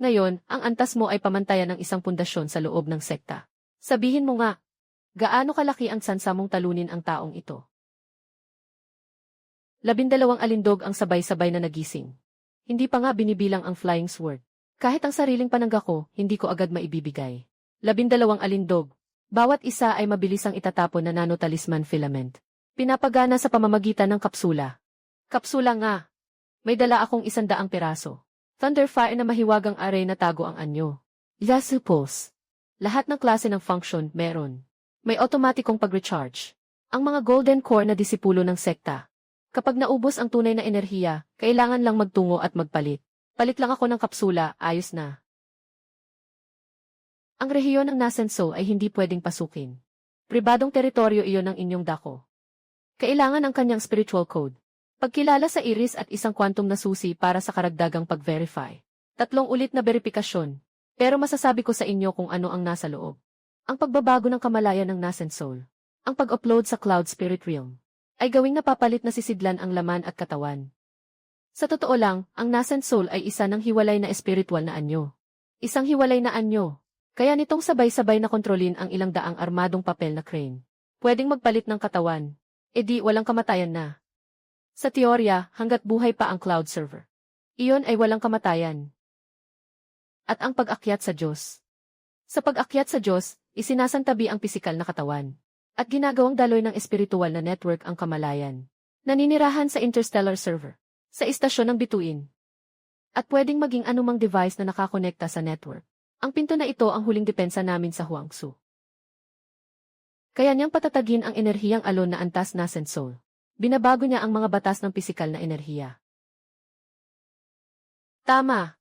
Ngayon, ang antas mo ay pamantayan ng isang pundasyon sa loob ng sekta. Sabihin mo nga, gaano kalaki ang tsansa mong talunin ang taong ito? 12 alindog ang sabay-sabay na nagising. Hindi pa nga binibilang ang Flying Sword. Kahit ang sariling panangga ko, hindi ko agad maibibigay. 12 alindog. Bawat isa ay mabilis ang itatapon na nanotalisman filament. Pinapagana sa pamamagitan ng kapsula. Kapsula nga. May dala akong 100 piraso. Thunderfire na mahiwagang array na tago ang anyo. Lasso pulse. Lahat ng klase ng function meron. May automatikong pag-recharge. Ang mga golden core na disipulo ng sekta. Kapag naubos ang tunay na enerhiya, kailangan lang magtungo at magpalit. Palit lang ako ng kapsula, ayos na. Ang rehiyon ng Nasenso ay hindi pwedeng pasukin. Pribadong teritoryo iyon ng inyong dako. Kailangan ang kanyang spiritual code. Pagkilala sa iris at isang quantum na susi para sa karagdagang pag-verify. 3 ulit na verifikasyon. Pero masasabi ko sa inyo kung ano ang nasa loob. Ang pagbabago ng kamalayan ng Nasenso. Ang pag-upload sa Cloud Spirit Realm. Ay gawing napapalit na sisidlan ang laman at katawan. Sa totoo lang, ang Nasenso ay isa ng hiwalay na espiritual na anyo. Isang hiwalay na anyo. Kaya nitong sabay-sabay na kontrolin ang ilang daang armadong papel na crane. Pwedeng magpalit ng katawan. E di walang kamatayan na. Sa teorya, hanggat buhay pa ang cloud server. Iyon ay walang kamatayan. At ang pag-akyat sa Diyos. Sa pag-akyat sa Diyos, isinasantabi ang pisikal na katawan. At ginagawang daloy ng espiritual na network ang kamalayan. Naninirahan sa interstellar server. Sa istasyon ng bituin. At pwedeng maging anumang device na nakakonekta sa network. Ang pinto na ito ang huling depensa namin sa Huangsu. Kaya niyang patatagin ang enerhiyang alon na antas na Nasenso. Binabago niya ang mga batas ng pisikal na enerhiya. Tama.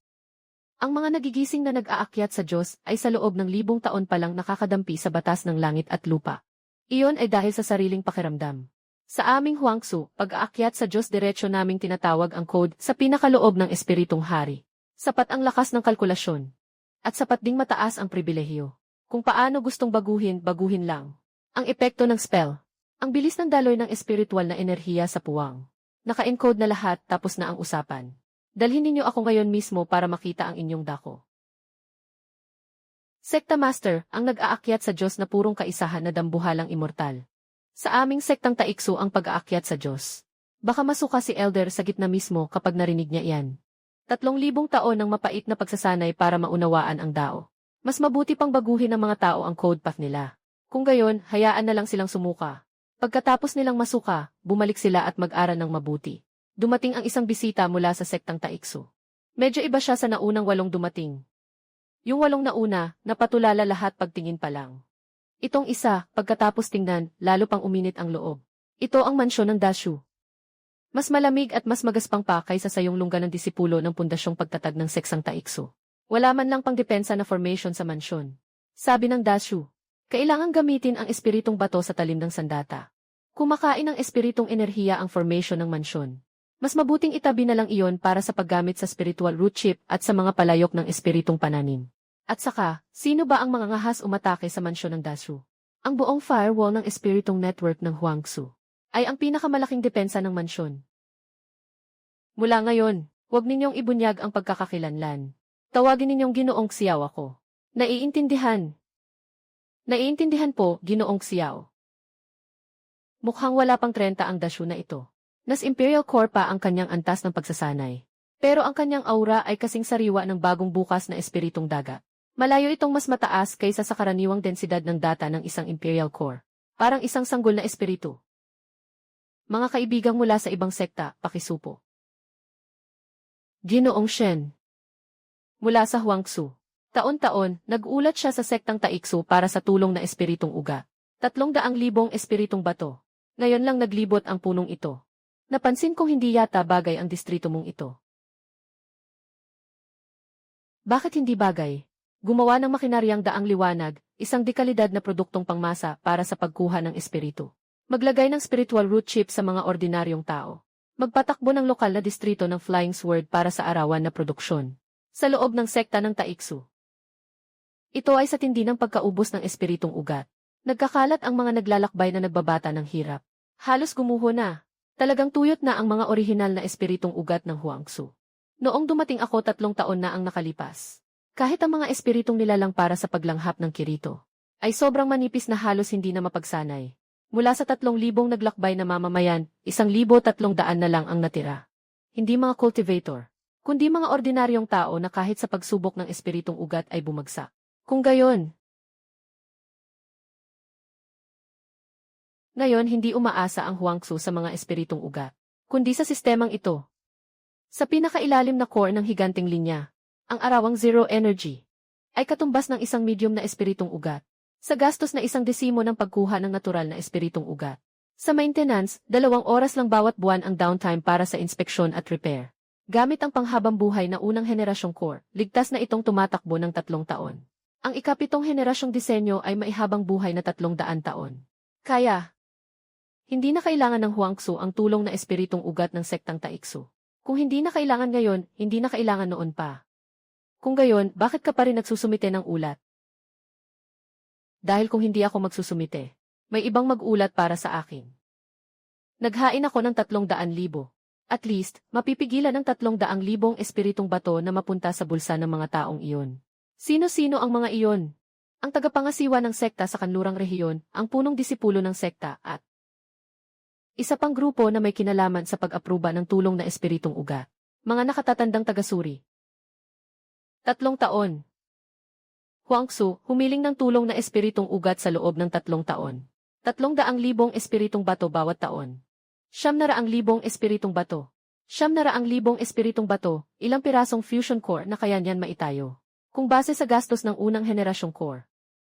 Ang mga nagigising na nag-aakyat sa Diyos ay sa loob ng 1,000 taon palang nakakadampi sa batas ng langit at lupa. Iyon ay dahil sa sariling pakiramdam. Sa aming Huangsu, pag-aakyat sa Diyos diretso naming tinatawag ang code sa pinakaloob ng espiritong hari. Sapat ang lakas ng kalkulasyon. At sapat ding mataas ang pribilehiyo. Kung paano gustong baguhin, baguhin lang. Ang epekto ng spell. Ang bilis ng daloy ng espiritual na enerhiya sa puwang. Naka-encode na lahat tapos na ang usapan. Dalhin ninyo ako ngayon mismo para makita ang inyong dako. Sekta Master, ang nag-aakyat sa Diyos na purong kaisahan na dambuhalang immortal. Sa aming sektang Taikso ang pag-aakyat sa Diyos. Baka masuka si Elder sa gitna mismo kapag narinig niya iyan. 3,000 taon ng mapait na pagsasanay para maunawaan ang Dao. Mas mabuti pang baguhin ng mga tao ang code path nila. Kung gayon, hayaan na lang silang sumuka. Pagkatapos nilang masuka, bumalik sila at mag-aral ng mabuti. Dumating ang isang bisita mula sa sektang Taikso. Medyo iba siya sa naunang 8 dumating. Yung 8 nauna, napatulala lahat pagtingin pa lang. Itong isa, pagkatapos tingnan, lalo pang uminit ang loob. Ito ang mansyon ng Dashu. Mas malamig at mas magaspang pa kaysa sa yung lungga ng disipulo ng pundasyong pagtatag ng seksang Taikso. Wala man lang pang depensa na formation sa mansyon. Sabi ng Dashu, kailangang gamitin ang espiritong bato sa talim ng sandata. Kumakain ng espiritong enerhiya ang formation ng mansyon. Mas mabuting itabi na lang iyon para sa paggamit sa spiritual root chip at sa mga palayok ng espiritong pananim. At saka, sino ba ang mga ngahas umatake sa mansyon ng Dashu? Ang buong firewall ng espiritong network ng Huangsu ay ang pinakamalaking depensa ng mansyon. Mula ngayon, huwag ninyong ibunyag ang pagkakakilanlan. Tawagin ninyong Ginoong Xiao ako. Naiintindihan? Naiintindihan po, Ginoong Xiao. Mukhang wala pang 30 ang Dashu na ito. Nas Imperial Core pa ang kanyang antas ng pagsasanay. Pero ang kanyang aura ay kasing sariwa ng bagong bukas na espiritong dagat. Malayo itong mas mataas kaysa sa karaniwang densidad ng data ng isang Imperial Core. Parang isang sanggol na espiritu. Mga kaibigang mula sa ibang sekta, pakisupo. Ginoong Shen. Mula sa Huangsu. Taon-taon, nag-ulat siya sa sektang Taikso para sa tulong na espiritong ugat. 300,000 espiritong bato. Ngayon lang naglibot ang punong ito. Napansin kong hindi yata bagay ang distrito mong ito. Bakit hindi bagay? Gumawa ng makinaryang daang liwanag, isang dekalidad na produktong pangmasa para sa pagkuha ng espiritu. Maglagay ng spiritual root chip sa mga ordinaryong tao. Magpatakbo ng lokal na distrito ng Flying Sword para sa arawan na produksyon. Sa loob ng sekta ng Taikso. Ito ay sa tindi ng pagkaubos ng espiritong ugat. Nagkakalat ang mga naglalakbay na nagbabata ng hirap. Halos gumuho na. Talagang tuyot na ang mga orihinal na espiritong ugat ng Huangsu. Noong dumating ako 3 taon na ang nakalipas. Kahit ang mga espiritong nilalang para sa paglanghap ng kirito, ay sobrang manipis na halos hindi na mapagsanay. Mula sa 3,000 naglakbay na mamamayan, 1,300 na lang ang natira. Hindi mga cultivator, kundi mga ordinaryong tao na kahit sa pagsubok ng espiritong ugat ay bumagsak. Kung gayon, ngayon hindi umaasa ang Huangsu sa mga espiritong ugat, kundi sa sistemang ito. Sa pinakailalim na core ng higanting linya, ang arawang zero energy, ay katumbas ng isang medium na espiritong ugat, sa gastos na 1/10 ng pagkuha ng natural na espiritong ugat. Sa maintenance, 2 oras lang bawat buwan ang downtime para sa inspeksyon at repair. Gamit ang panghabang buhay na unang henerasyong core, ligtas na itong tumatakbo ng 3 taon. Ang ikapitong henerasyong disenyo ay maihabang buhay na 300 taon. Kaya, hindi na kailangan ng Huangsu ang tulong na espiritong ugat ng sektang Taikso. Kung hindi na kailangan ngayon, hindi na kailangan noon pa. Kung gayon, bakit ka pa rin nagsusumite ng ulat? Dahil kung hindi ako magsusumite, may ibang mag-ulat para sa akin. Naghain ako ng 300,000. At least, mapipigilan ng 300,000 espiritong bato na mapunta sa bulsa ng mga taong iyon. Sino-sino ang mga iyon? Ang tagapangasiwa ng sekta sa kanlurang rehiyon, ang punong disipulo ng sekta at isa pang grupo na may kinalaman sa pag-aproba ng tulong na espiritong ugat. Mga nakatatandang tagasuri. 3 taon. Huangsu, humiling ng tulong na espiritong ugat sa loob ng 3 taon. 300,000 espiritong bato bawat taon. 900,000 espiritong bato. 900,000 espiritong bato, ilang pirasong fusion core na kaya niyan maitayo. Kung base sa gastos ng unang henerasyong core.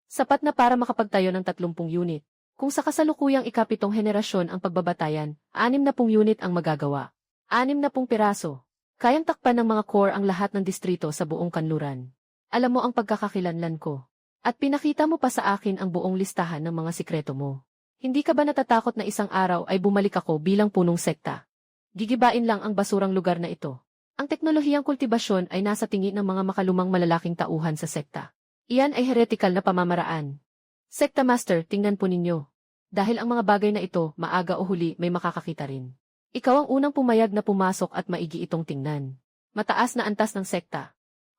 Sapat na para makapagtayo ng 30 unit. Kung sa kasalukuyang ikapitong henerasyon ang pagbabatayan, 60 unit ang magagawa. 60 piraso. Kayang takpan ng mga core ang lahat ng distrito sa buong kanluran. Alam mo ang pagkakakilanlan ko. At pinakita mo pa sa akin ang buong listahan ng mga sikreto mo. Hindi ka ba natatakot na isang araw ay bumalik ako bilang punong sekta? Gigibain lang ang basurang lugar na ito. Ang teknolohiyang kultibasyon ay nasa tingin ng mga makalumang malalaking tauhan sa sekta. Iyan ay heretical na pamamaraan. Sekta Master, tingnan po ninyo. Dahil ang mga bagay na ito, maaga o huli may makakakita rin. Ikaw ang unang pumayag na pumasok at maigi itong tingnan. Mataas na antas ng sekta.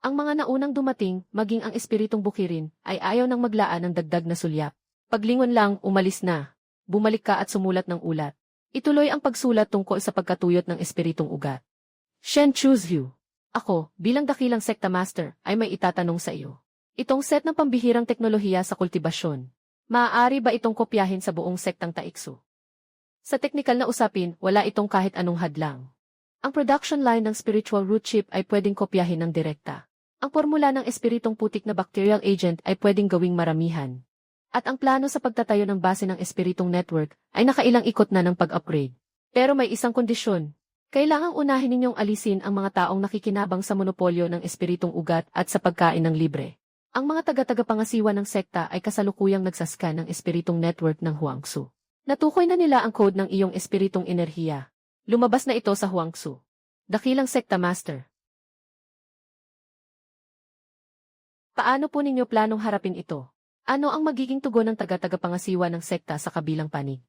Ang mga naunang dumating, maging ang espiritong bukirin, ay ayaw nang maglaan ng dagdag na sulyap. Paglingon lang, umalis na. Bumalik ka at sumulat ng ulat. Ituloy ang pagsulat tungkol sa pagkatuyot ng espiritong ugat. Shen choose you. Ako, bilang dakilang sekta master, ay may itatanong sa iyo. Itong set ng pambihirang teknolohiya sa kultibasyon. Maaari ba itong kopyahin sa buong sektang Taiksu? Sa teknikal na usapin, wala itong kahit anong hadlang. Ang production line ng spiritual root chip ay pwedeng kopyahin ng direkta. Ang formula ng espiritong putik na bacterial agent ay pwedeng gawing maramihan. At ang plano sa pagtatayo ng base ng espiritong network ay nakailang ikot na ng pag-upgrade. Pero may isang kondisyon. Kailangang unahin ninyong alisin ang mga taong nakikinabang sa monopolyo ng espiritong ugat at sa pagkain ng libre. Ang mga taga-tagapangasiwa ng sekta ay kasalukuyang nagsascan ng espiritong network ng Huangsu. Natukoy na nila ang code ng iyong espiritong enerhiya. Lumabas na ito sa Huangsu. Dakilang sekta master. Paano po ninyo planong harapin ito? Ano ang magiging tugon ng taga-tagapangasiwa ng sekta sa kabilang panig?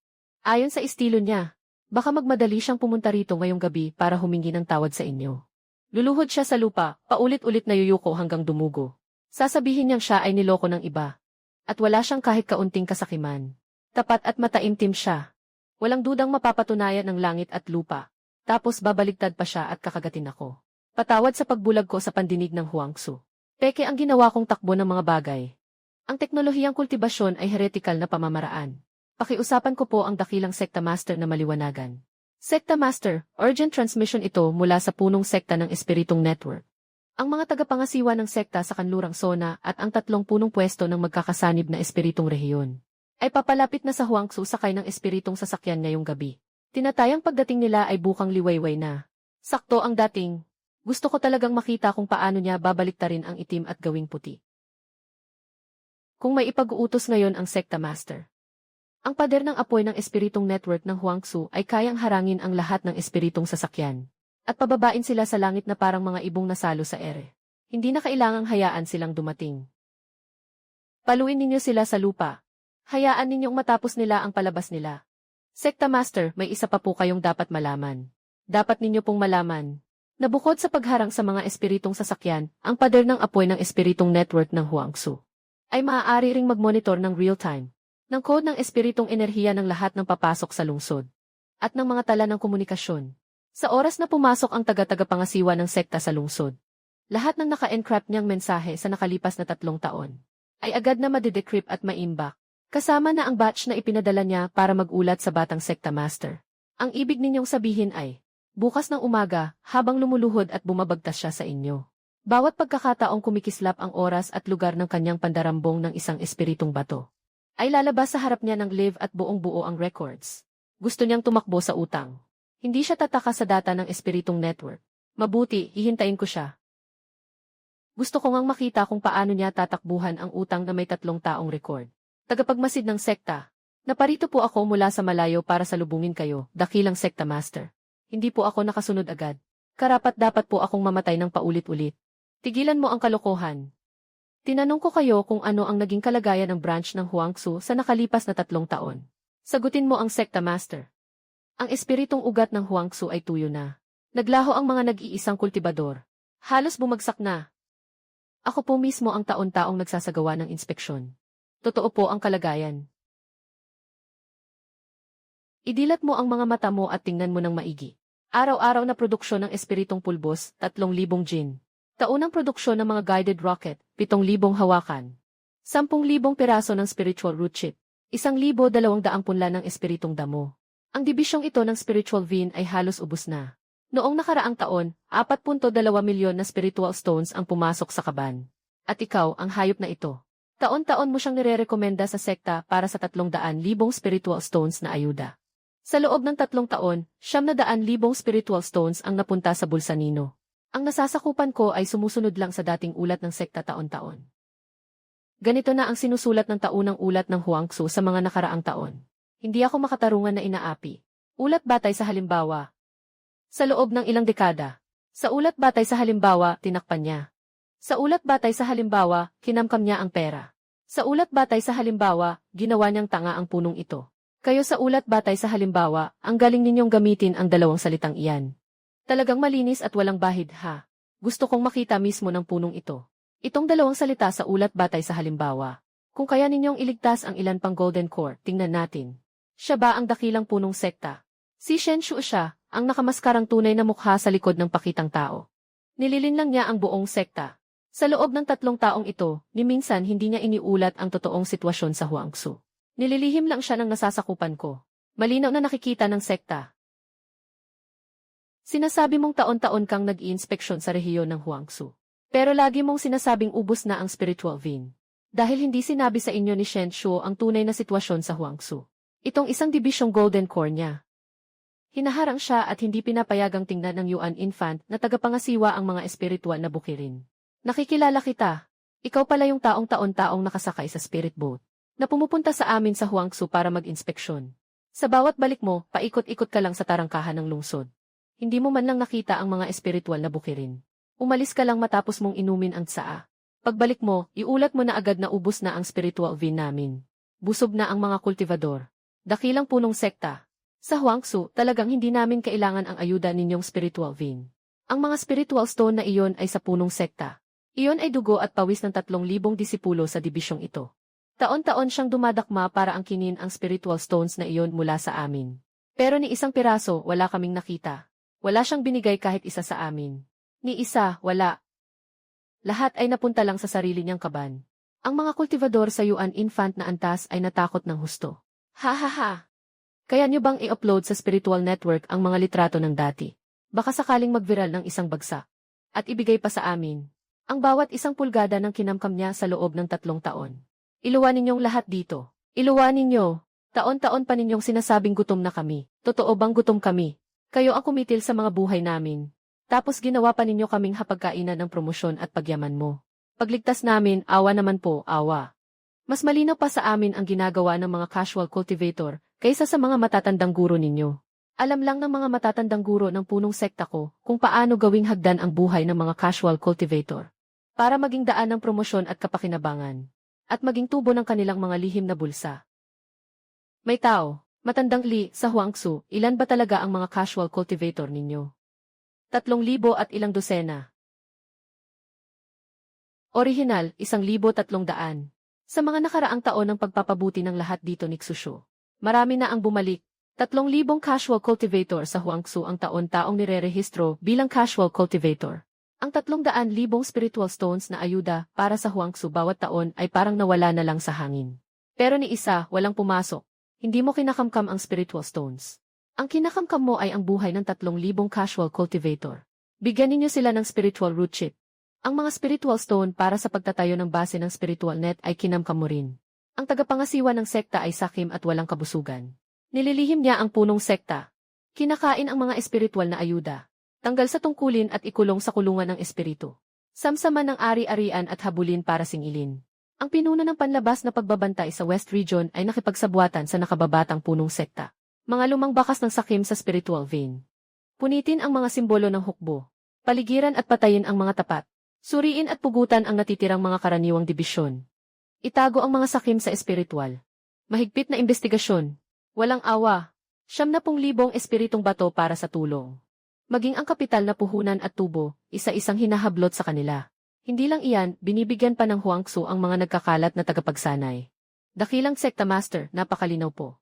Ayon sa estilo niya, baka magmadali siyang pumunta rito ngayong gabi para humingi ng tawad sa inyo. Luluhod siya sa lupa, paulit-ulit na yuyuko hanggang dumugo. Sasabihin niyang siya ay niloko ng iba. At wala siyang kahit kaunting kasakiman. Tapat at mataimtim siya. Walang dudang mapapatunayan ng langit at lupa. Tapos babaligtad pa siya at kakagatin ako. Patawad sa pagbulag ko sa pandinig ng Huangsu. Peke ang ginawa kong takbo ng mga bagay. Ang teknolohiyang kultibasyon ay heretical na pamamaraan. Pakiusapan ko po ang dakilang sekta master na maliwanagan. Sekta master, urgent transmission ito mula sa punong sekta ng espiritong network. Ang mga tagapangasiwa ng sekta sa kanlurang zona at ang 3 punong pwesto ng magkakasanib na espiritong rehiyon ay papalapit na sa Huangsu sakay ng espiritong sasakyan ngayong gabi. Tinatayang pagdating nila ay bukang liwayway na. Sakto ang dating. Gusto ko talagang makita kung paano niya babaliktarin ang itim at gawing puti. Kung may ipag-uutos ngayon ang sekta master. Ang pader ng apoy ng espiritong network ng Huangsu ay kayang harangin ang lahat ng espiritong sasakyan. At pababain sila sa langit na parang mga ibong nasalo sa ere. Hindi na kailangang hayaan silang dumating. Paluin ninyo sila sa lupa. Hayaan ninyong matapos nila ang palabas nila. Sekta master, may isa pa po kayong dapat malaman. Dapat ninyo pong malaman na bukod sa pagharang sa mga espiritong sasakyan, ang pader ng apoy ng espiritong network ng Huangsu ay maaari ring mag-monitor ng real-time ng code ng espiritong enerhiya ng lahat ng papasok sa lungsod at ng mga tala ng komunikasyon. Sa oras na pumasok ang taga-tagapangasiwa ng sekta sa lungsod, lahat ng naka-encrypt niyang mensahe sa nakalipas na 3 taon ay agad na madidecrypt at maimbak, kasama na ang batch na ipinadala niya para mag-ulat sa batang sekta master. Ang ibig ninyong sabihin ay, bukas ng umaga, habang lumuluhod at bumabagtas siya sa inyo. Bawat pagkakataong kumikislap ang oras at lugar ng kanyang pandarambong ng isang espiritong bato, ay lalabas sa harap niya ng live at buong-buo ang records. Gusto niyang tumakbo sa utang. Hindi siya tataka sa data ng espiritong network. Mabuti, hihintayin ko siya. Gusto ko ngang makita kung paano niya tatakbuhan ang utang na may 3 taong record. Tagapagmasid ng sekta. Naparito po ako mula sa malayo para salubungin kayo, dakilang sekta master. Hindi po ako nakasunod agad. Karapat-dapat po akong mamatay ng paulit-ulit. Tigilan mo ang kalokohan. Tinanong ko kayo kung ano ang naging kalagayan ng branch ng Huangsu sa nakalipas na 3 taon. Sagutin mo ang sekta master. Ang espiritong ugat ng Huangsu ay tuyo na. Naglaho ang mga nag-iisang kultibador. Halos bumagsak na. Ako po mismo ang taon-taong nagsasagawa ng inspeksyon. Totoo po ang kalagayan. Idilat mo ang mga mata mo at tingnan mo ng maigi. Araw-araw na produksyon ng espiritong pulbos, 3,000 jin. Taunang produksyon ng mga guided rocket, 7,000 hawakan. 10,000 piraso ng spiritual root chip. 1,200 punla ng espiritong damo. Ang dibisyong ito ng spiritual vein ay halos ubos na. Noong nakaraang taon, 4.2 milyon na spiritual stones ang pumasok sa kaban. At ikaw, ang hayop na ito. Taon-taon mo siyang nirerekomenda sa sekta para sa 300,000 spiritual stones na ayuda. Sa loob ng 3 taon, 900,000 spiritual stones ang napunta sa bulsa nino. Ang nasasakupan ko ay sumusunod lang sa dating ulat ng sekta taon-taon. Ganito na ang sinusulat ng taunang ulat ng Huangsu sa mga nakaraang taon. Hindi ako makatarungan na inaapi. Ulat batay sa halimbawa. Sa loob ng ilang dekada. Sa ulat batay sa halimbawa, tinakpan niya. Sa ulat batay sa halimbawa, kinamkam niya ang pera. Sa ulat batay sa halimbawa, ginawa niyang tanga ang punong ito. Kayo sa ulat batay sa halimbawa, ang galing ninyong gamitin ang 2 salitang iyan. Talagang malinis at walang bahid ha. Gusto kong makita mismo ng punong ito. Itong dalawang salita sa ulat batay sa halimbawa. Kung kaya ninyong iligtas ang ilan pang Golden Core, tingnan natin. Siya ba ang dakilang punong sekta? Si Shen Shu siya, ang nakamaskarang tunay na mukha sa likod ng pakitang tao. Nililin lang niya ang buong sekta. Sa loob ng 3 taong ito, ni minsan hindi niya iniulat ang totoong sitwasyon sa Huangsu. Nililihim lang siya ng nasasakupan ko. Malinaw na nakikita ng sekta. Sinasabi mong taon-taon kang nag-iinspeksyon sa rehiyon ng Huangsu. Pero lagi mong sinasabing ubos na ang spiritual vein. Dahil hindi sinabi sa inyo ni Shen Shu ang tunay na sitwasyon sa Huangsu. Itong isang dibisyong Golden Core niya. Hinaharang siya at hindi pinapayagang tingnan ng Yuan Infant na tagapangasiwa ang mga espiritual na bukirin. Nakikilala kita. Ikaw pala yung taong taon-taong nakasakay sa spirit boat na pumupunta sa amin sa Huangsu para mag-inspeksyon. Sa bawat balik mo, paikot-ikot ka lang sa tarangkahan ng lungsod. Hindi mo man lang nakita ang mga espiritual na bukirin. Umalis ka lang matapos mong inumin ang tsaa. Pagbalik mo, iulat mo na agad na ubos na ang spiritual vein namin. Busog na ang mga kultivador. Dakilang punong sekta. Sa Huangsu, talagang hindi namin kailangan ang ayuda ninyong spiritual vein. Ang mga spiritual stone na iyon ay sa punong sekta. Iyon ay dugo at pawis ng 3,000 disipulo sa dibisyong ito. Taon-taon siyang dumadakma para angkinin ang spiritual stones na iyon mula sa amin. Pero ni isang piraso, wala kaming nakita. Wala siyang binigay kahit isa sa amin. Ni isa, wala. Lahat ay napunta lang sa sarili niyang kaban. Ang mga kultivador sa Yuan Infant na antas ay natakot ng husto. Ha ha ha! Kaya niyo bang i-upload sa spiritual network ang mga litrato ng dati? Baka sakaling mag-viral ng isang bagsak. At ibigay pa sa amin. Ang bawat isang pulgada ng kinamkam niya sa loob ng 3 taon. Iluwa ninyong lahat dito. Iluwa ninyo. Taon-taon pa ninyong sinasabing gutom na kami. Totoo bang gutom kami? Kayo ang kumitil sa mga buhay namin. Tapos ginawa pa ninyo kaming hapagkainan ng promosyon at pagyaman mo. Pagligtas namin, awa naman po, awa. Mas malinaw pa sa amin ang ginagawa ng mga casual cultivator kaysa sa mga matatandang guro ninyo. Alam lang ng mga matatandang guro ng punong sekta ko kung paano gawing hagdan ang buhay ng mga casual cultivator. Para maging daan ng promosyon at kapakinabangan. At maging tubo ng kanilang mga lihim na bulsa. May tao, matandang Li, sa Huangsu, ilan ba talaga ang mga casual cultivator ninyo? 3,000 at ilang dosena. Orihinal, 1,300. Sa mga nakaraang taon ng pagpapabuti ng lahat dito ni Xushu. Marami na ang bumalik. 3,000 casual cultivator sa Huangsu ang taon-taong nirerehistro bilang casual cultivator. Ang 300,000 spiritual stones na ayuda para sa Huangsu bawat taon ay parang nawala na lang sa hangin. Pero ni isa, walang pumasok. Hindi mo kinakamkam ang spiritual stones. Ang kinakamkam mo ay ang buhay ng 3,000 casual cultivator. Bigyan ninyo sila ng spiritual root chip. Ang mga spiritual stone para sa pagtatayo ng base ng spiritual net ay kinamkam mo rin. Ang tagapangasiwa ng sekta ay sakim at walang kabusugan. Nililihim niya ang punong sekta. Kinakain ang mga espiritual na ayuda. Tanggal sa tungkulin at ikulong sa kulungan ng espiritu. Samsaman ng ari-arian at habulin para singilin. Ang pinuno ng panlabas na pagbabantay sa West Region ay nakipagsabwatan sa nakababatang punong sekta. Mga lumang bakas ng sakim sa spiritual vein. Punitin ang mga simbolo ng hukbo. Paligiran at patayin ang mga tapat. Suriin at pugutan ang natitirang mga karaniwang dibisyon. Itago ang mga sakim sa espiritual. Mahigpit na investigasyon. Walang awa. 70,000 espiritong bato para sa tulong. Maging ang kapital na puhunan at tubo, isa-isang hinahablot sa kanila. Hindi lang iyan, binibigyan pa ng Huangsu ang mga nagkakalat na tagapagsanay. Dakilang sekta master, napakalinaw po.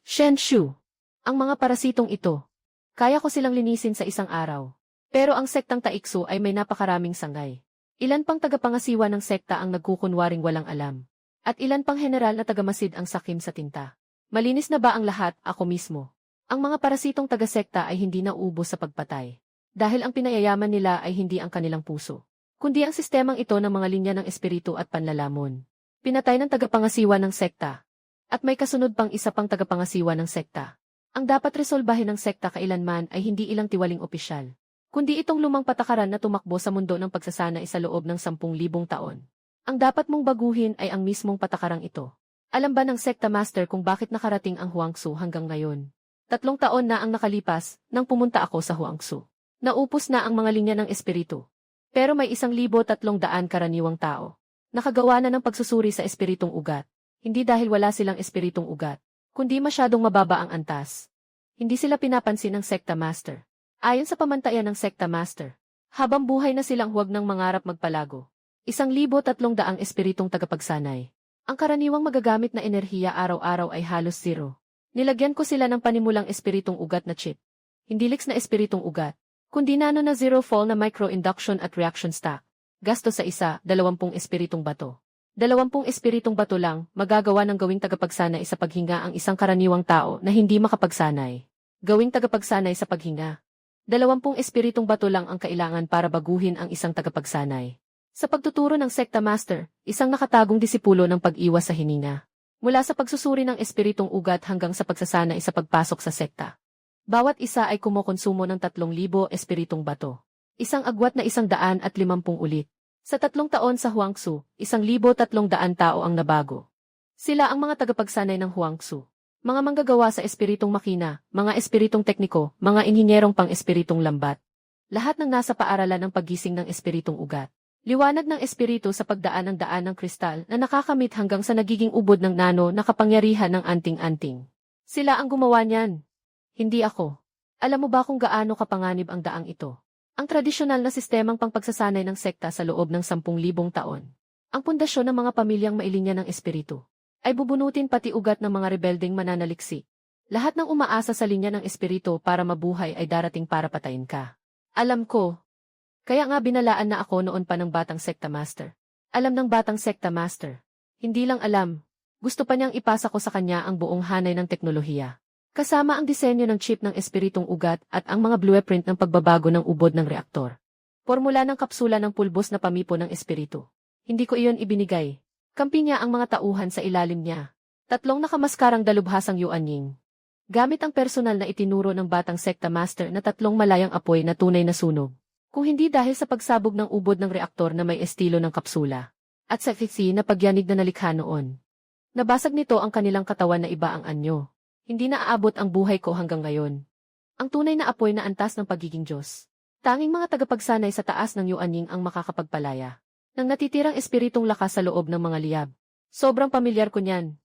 Shen Shu. Ang mga parasitong ito. Kaya ko silang linisin sa isang araw. Pero ang sektang Taiksu ay may napakaraming sangay. Ilan pang tagapangasiwa ng sekta ang nagkukunwaring walang alam. At ilan pang general na tagamasid ang sakim sa tinta. Malinis na ba ang lahat, ako mismo? Ang mga parasitong taga-sekta ay hindi naubos sa pagpatay. Dahil ang pinayayaman nila ay hindi ang kanilang puso. Kundi ang sistemang ito ng mga linya ng espiritu at panlalamon. Pinatay ng tagapangasiwa ng sekta. At may kasunod pang isa pang tagapangasiwa ng sekta. Ang dapat resolbahin ng sekta kailanman ay hindi ilang tiwaling opisyal, kundi itong lumang patakaran na tumakbo sa mundo ng pagsasanay sa loob ng 10,000 taon. Ang dapat mong baguhin ay ang mismong patakarang ito. Alam ba ng sekta master kung bakit nakarating ang Huangsu hanggang ngayon? 3 taon na ang nakalipas nang pumunta ako sa Huangsu. Naupos na ang mga linya ng espiritu. Pero may 1,300 karaniwang tao. Nakagawa na ng pagsusuri sa espiritong ugat. Hindi dahil wala silang espiritong ugat, kundi masyadong mababa ang antas. Hindi sila pinapansin ng sekta master. Ayon sa pamantayan ng sekta master, Habang buhay na silang huwag ng mangarap magpalago. 1,300 espiritong tagapagsanay. Ang karaniwang magagamit na enerhiya araw-araw ay halos zero. Nilagyan ko sila ng panimulang espiritong ugat na chip. Hindi liks na espiritong ugat, kundi nano na zero fall na micro-induction at reaction stack. Gasto sa isa, 20 espiritong bato. 20 espiritong bato lang, magagawa ng gawing tagapagsanay sa paghinga ang isang karaniwang tao na hindi makapagsanay. Gawing tagapagsanay sa paghinga. 20 espiritong bato lang ang kailangan para baguhin ang isang tagapagsanay. Sa pagtuturo ng Sekta Master, isang nakatagong disipulo ng pag-iwas sa hininga. Mula sa pagsusuri ng espiritong ugat hanggang sa pagsasanay sa pagpasok sa sekta. Bawat isa ay kumokonsumo ng 3,000 espiritong bato. Isang agwat na 150 ulit. Sa 3 taon sa Huangsu, 1,300 tao ang nabago. Sila ang mga tagapagsanay ng Huangsu. Mga manggagawa sa espiritong makina, mga espiritong tekniko, mga inhinyerong pang-espiritong lambat. Lahat ng nasa paaralan ng paggising ng espiritong ugat. Liwanag ng espiritu sa pagdaan ng daan ng kristal na nakakamit hanggang sa nagiging ubod ng nano na kapangyarihan ng anting-anting. Sila ang gumawa niyan. Hindi ako. Alam mo ba kung gaano kapanganib ang daang ito? Ang tradisyonal na sistemang pangpagsasanay ng sekta sa loob ng 10,000 taon. Ang pundasyon ng mga pamilyang mailinya ng espiritu ay bubunutin pati ugat ng mga rebeldeng mananaliksi. Lahat ng umaasa sa linya ng espiritu para mabuhay ay darating para patayin ka. Alam ko. Kaya nga binalaan na ako noon pa ng batang Sekta Master. Alam ng batang Sekta Master. Hindi lang alam. Gusto pa niyang ipasa ko sa kanya ang buong hanay ng teknolohiya. Kasama ang disenyo ng chip ng espiritong ugat at ang mga blueprint ng pagbabago ng ubod ng reaktor. Formula ng kapsula ng pulbos na pamipo ng espiritu. Hindi ko iyon ibinigay. Kampi niya ang mga tauhan sa ilalim niya. 3 nakamaskarang dalubhasang Yuanying. Gamit ang personal na itinuro ng batang Sekta Master na 3 malayang apoy na tunay na sunog. Kung hindi dahil sa pagsabog ng ubod ng reaktor na may estilo ng kapsula, at sa fiksi na pagyanig na nalikha noon. Nabasag nito ang kanilang katawan na iba ang anyo. Hindi na aabot ang buhay ko hanggang ngayon. Ang tunay na apoy na antas ng pagiging Diyos. Tanging mga tagapagsanay sa taas ng Yuanying ang makakapagpalaya. Nang natitirang espiritong lakas sa loob ng mga liyab. Sobrang pamilyar ko niyan.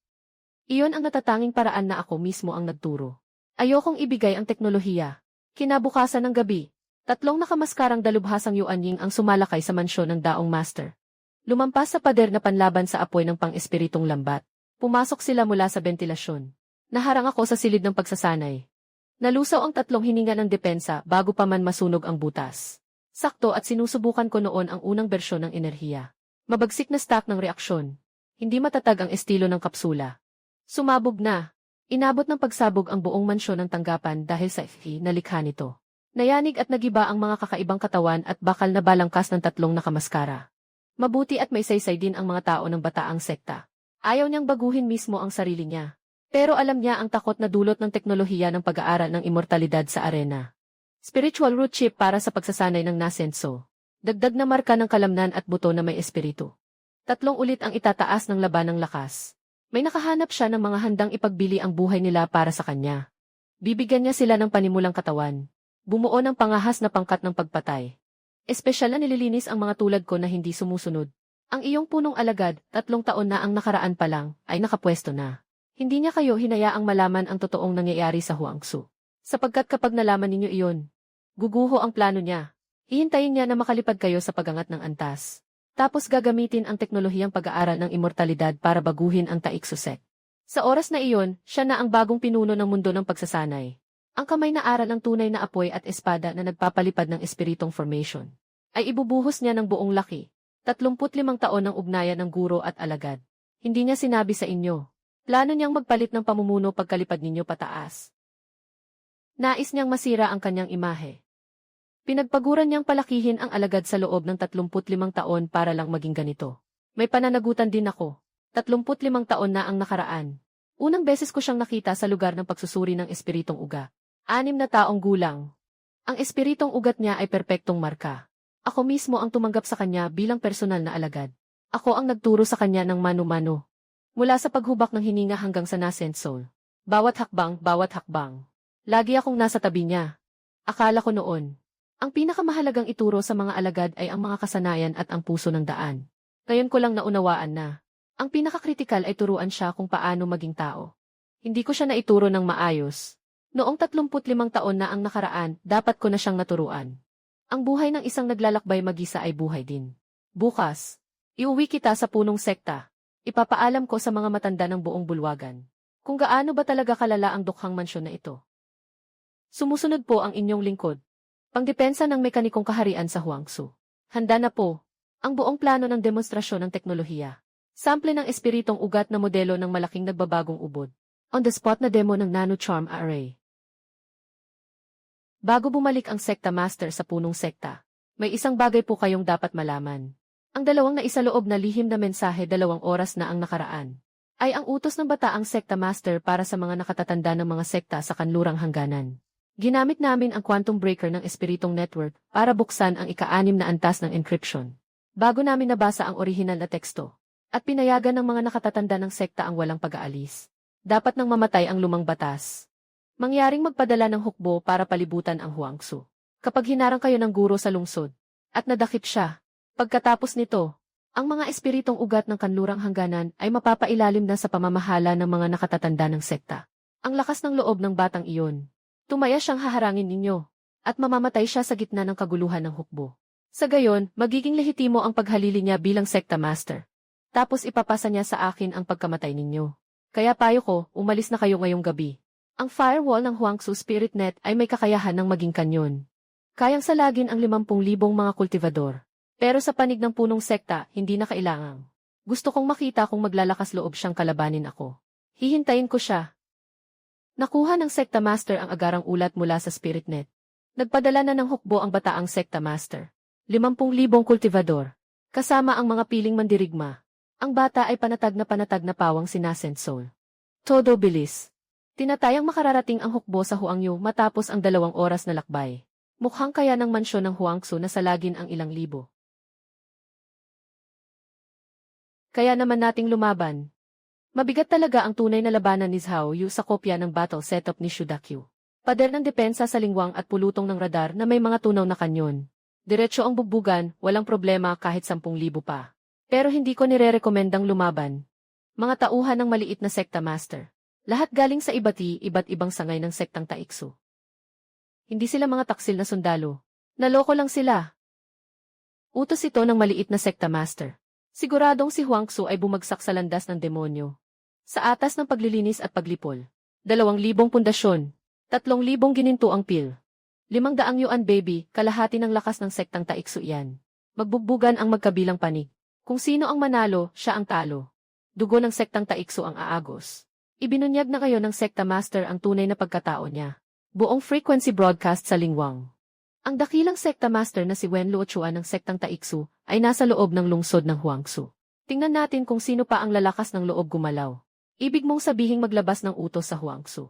Iyon ang natatanging paraan na ako mismo ang nagturo. Ayokong ibigay ang teknolohiya. Kinabukasan ng gabi. 3 nakamaskarang dalubhasang Yuanying ang sumalakay sa mansyon ng daong master. Lumampas sa pader na panlaban sa apoy ng pang-espiritong lambat. Pumasok sila mula sa bentilasyon. Naharang ako sa silid ng pagsasanay. Nalusaw ang 3 hininga ng depensa bago pa man masunog ang butas. Sakto at sinusubukan ko noon ang unang bersyon ng enerhiya. Mabagsik na stack ng reaksyon. Hindi matatag ang estilo ng kapsula. Sumabog na. Inabot ng pagsabog ang buong mansyon ng tanggapan dahil sa FE na likha nito. Nayanig at nagiba ang mga kakaibang katawan at bakal na balangkas ng 3 nakamaskara. Mabuti at may saysay din ang mga tao ng bataang sekta. Ayaw niyang baguhin mismo ang sarili niya. Pero alam niya ang takot na dulot ng teknolohiya ng pag-aaral ng immortalidad sa arena. Spiritual root chip para sa pagsasanay ng nasenso. Dagdag na marka ng kalamnan at buto na may espiritu. 3 ulit ang itataas ng laban ng lakas. May nakahanap siya ng mga handang ipagbili ang buhay nila para sa kanya. Bibigyan niya sila ng panimulang katawan. Bumuo ng pangahas na pangkat ng pagpatay. Espesyal na nililinis ang mga tulad ko na hindi sumusunod. Ang iyong punong alagad, 3 taon na ang nakaraan pa lang, ay nakapwesto na. Hindi niya kayo hinayaang malaman ang totoong nangyayari sa Huangsu. Sapagkat kapag nalaman ninyo iyon, guguho ang plano niya. Hihintayin niya na makalipad kayo sa pagangat ng antas. Tapos gagamitin ang teknolohiyang pag-aaral ng immortalidad para baguhin ang Taiksusek. Sa oras na iyon, siya na ang bagong pinuno ng mundo ng pagsasanay. Ang kamay na aral ng tunay na apoy at espada na nagpapalipad ng espiritong formation, ay ibubuhos niya ng buong laki. 35 taon ng ugnayan ng guro at alagad. Hindi niya sinabi sa inyo. Plano niyang magpalit ng pamumuno pagkalipad ninyo pataas. Nais niyang masira ang kanyang imahe. Pinagpaguran niyang palakihin ang alagad sa loob ng 35 taon para lang maging ganito. May pananagutan din ako. 35 taon na ang nakaraan. Unang beses ko siyang nakita sa lugar ng pagsusuri ng espiritong uga. 6 na taong gulang. Ang espiritong ugat niya ay perpektong marka. Ako mismo ang tumanggap sa kanya bilang personal na alagad. Ako ang nagturo sa kanya ng mano-mano. Mula sa paghubak ng hininga hanggang sa nascent soul. Bawat hakbang. Lagi akong nasa tabi niya. Akala ko noon. Ang pinakamahalagang ituro sa mga alagad ay ang mga kasanayan at ang puso ng daan. Ngayon ko lang naunawaan na. Ang pinakakritikal ay turuan siya kung paano maging tao. Hindi ko siya naituro ng maayos. Noong 35 taon na ang nakaraan, dapat ko na siyang naturuan. Ang buhay ng isang naglalakbay mag-isa ay buhay din. Bukas, iuwi kita sa punong sekta. Ipapaalam ko sa mga matanda ng buong bulwagan kung gaano ba talaga kalala ang dukhang mansyon na ito. Sumusunod po ang inyong lingkod. Pangdepensa ng mekanikong kaharian sa Huangsu. Handa na po ang buong plano ng demonstrasyon ng teknolohiya. Sample ng espiritong ugat na modelo ng malaking nagbabagong ubod. On the spot na demo ng Nano Charm Array. Bago bumalik ang Sekta Master sa punong sekta, may isang bagay po kayong dapat malaman. Ang dalawang naisaloob na lihim na mensahe 2 oras na ang nakaraan, ay ang utos ng bataang Sekta Master para sa mga nakatatanda ng mga sekta sa kanlurang hangganan. Ginamit namin ang quantum breaker ng espiritong network para buksan ang ika-6 na antas ng encryption. Bago namin nabasa ang orihinal na teksto, at pinayagan ng mga nakatatanda ng sekta ang walang pag-aalis. Dapat nang mamatay ang lumang batas. Mangyaring magpadala ng hukbo para palibutan ang Huangsu. Kapag hinarang kayo ng guro sa lungsod, at nadakip siya, pagkatapos nito, ang mga espiritong ugat ng kanlurang hangganan ay mapapailalim na sa pamamahala ng mga nakatatanda ng sekta. Ang lakas ng loob ng batang iyon. Tumaya siyang haharangin ninyo, at mamamatay siya sa gitna ng kaguluhan ng hukbo. Sa gayon, magiging lehitimo ang paghalili niya bilang sekta master. Tapos ipapasa niya sa akin ang pagkamatay ninyo. Kaya payo ko, umalis na kayo ngayong gabi. Ang firewall ng Huangsu Spirit Net ay may kakayahan ng maging kanyon. Kayang salagin ang 50,000 mga kultivador. Pero sa panig ng punong sekta, hindi na kailangang. Gusto kong makita kung maglalakas loob siyang kalabanin ako. Hihintayin ko siya. Nakuha ng Sekta Master ang agarang ulat mula sa Spirit Net. Nagpadala na ng hukbo ang bataang Sekta Master. 50,000 kultivador. Kasama ang mga piling mandirigma. Ang bata ay panatag na pawang sinasend soul. Todo bilis. Tinatayang makararating ang hukbo sa Huangyu matapos ang 2 oras na lakbay. Mukhang kaya ng mansyon ng Huangsu na salagin ang ilang libo. Kaya naman nating lumaban. Mabigat talaga ang tunay na labanan ni Zhao Yu sa kopya ng battle setup ni Shudakyu. Pader ng depensa sa lingwang at pulutong ng radar na may mga tunaw na kanyon. Diretso ang bugbugan, walang problema kahit 10,000 pa. Pero hindi ko nire-rekomendang lumaban. Mga tauhan ng maliit na sekta master. Lahat galing sa iba't ibang sangay ng sektang Taiksu. Hindi sila mga taksil na sundalo. Naloko lang sila. Utos ito ng maliit na sekta master. Siguradong si Huangsu ay bumagsak sa landas ng demonyo. Sa atas ng paglilinis at paglipol. 2,000 pundasyon. 3,000 gininto ang pil. 500 yuan baby, kalahati ng lakas ng sektang Taiksu yan. Magbugbugan ang magkabilang panig. Kung sino ang manalo, siya ang talo. Dugo ng sektang Taiksu ang aagos. Ibinunyag na kayo ng sekta master ang tunay na pagkatao niya. Buong frequency broadcast sa lingwang. Ang dakilang sekta master na si Wen Luochuan ng sektang Taiksu ay nasa loob ng lungsod ng Huangsu. Tingnan natin kung sino pa ang lalakas ng loob gumalaw. Ibig mong sabihing maglabas ng utos sa Huangsu.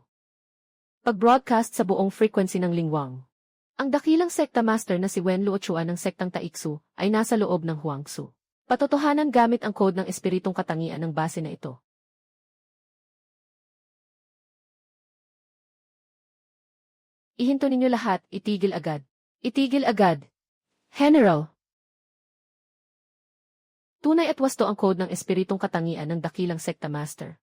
Pag-broadcast sa buong frequency ng lingwang. Ang dakilang sekta master na si Wen Luochuan ng sektang Taiksu ay nasa loob ng Huangsu. Patotohanan gamit ang code ng espiritong katangian ng base na ito. Ihinto ninyo lahat, itigil agad. Itigil agad. General. Tunay at wasto ang code ng espiritong katangian ng dakilang sekta master.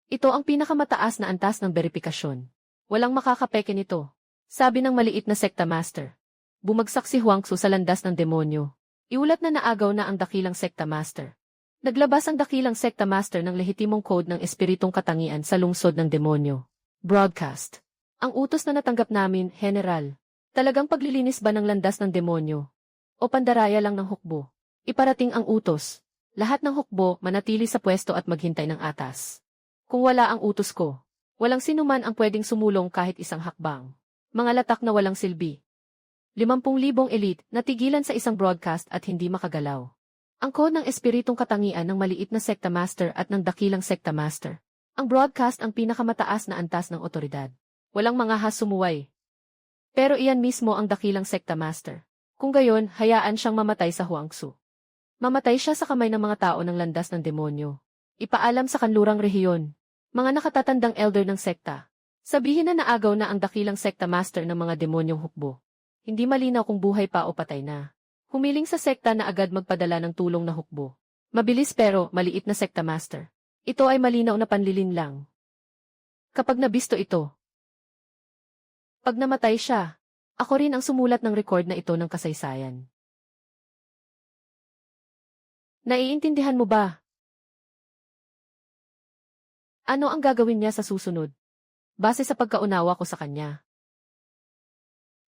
Ito ang pinakamataas na antas ng beripikasyon. Walang makakapeke nito. Sabi ng maliit na sekta master. Bumagsak si Huangsu sa landas ng demonyo. Iulat na naagaw na ang dakilang sekta master. Naglabas ang dakilang sekta master ng lehitimong code ng espiritong katangian sa lungsod ng demonyo. Broadcast. Ang utos na natanggap namin, General. Talagang paglilinis ba ng landas ng demonyo? O pandaraya lang ng hukbo? Iparating ang utos. Lahat ng hukbo manatili sa pwesto at maghintay ng atas. Kung wala ang utos ko, walang sinuman ang pwedeng sumulong kahit isang hakbang. Mga latak na walang silbi. 50,000 elite natigilan sa isang broadcast at hindi makagalaw. Ang code ng espiritong katangian ng maliit na sekta master at ng dakilang sekta master. Ang broadcast ang pinakamataas na antas ng otoridad. Walang mga sumuway. Pero iyan mismo ang dakilang sekta master. Kung gayon, hayaan siyang mamatay sa Huangsu. Mamatay siya sa kamay ng mga tao ng landas ng demonyo. Ipaalam sa kanlurang rehiyon. Mga nakatatandang elder ng sekta. Sabihin na naagaw na ang dakilang sekta master ng mga demonyong hukbo. Hindi malinaw kung buhay pa o patay na. Humiling sa sekta na agad magpadala ng tulong na hukbo. Mabilis pero maliit na sekta master. Ito ay malinaw na panlilin lang. Kapag nabisto ito, pag namatay siya, Ako rin ang sumulat ng record na ito ng kasaysayan. Naiintindihan mo ba? Ano ang gagawin niya sa susunod? Base sa pagkaunawa ko sa kanya.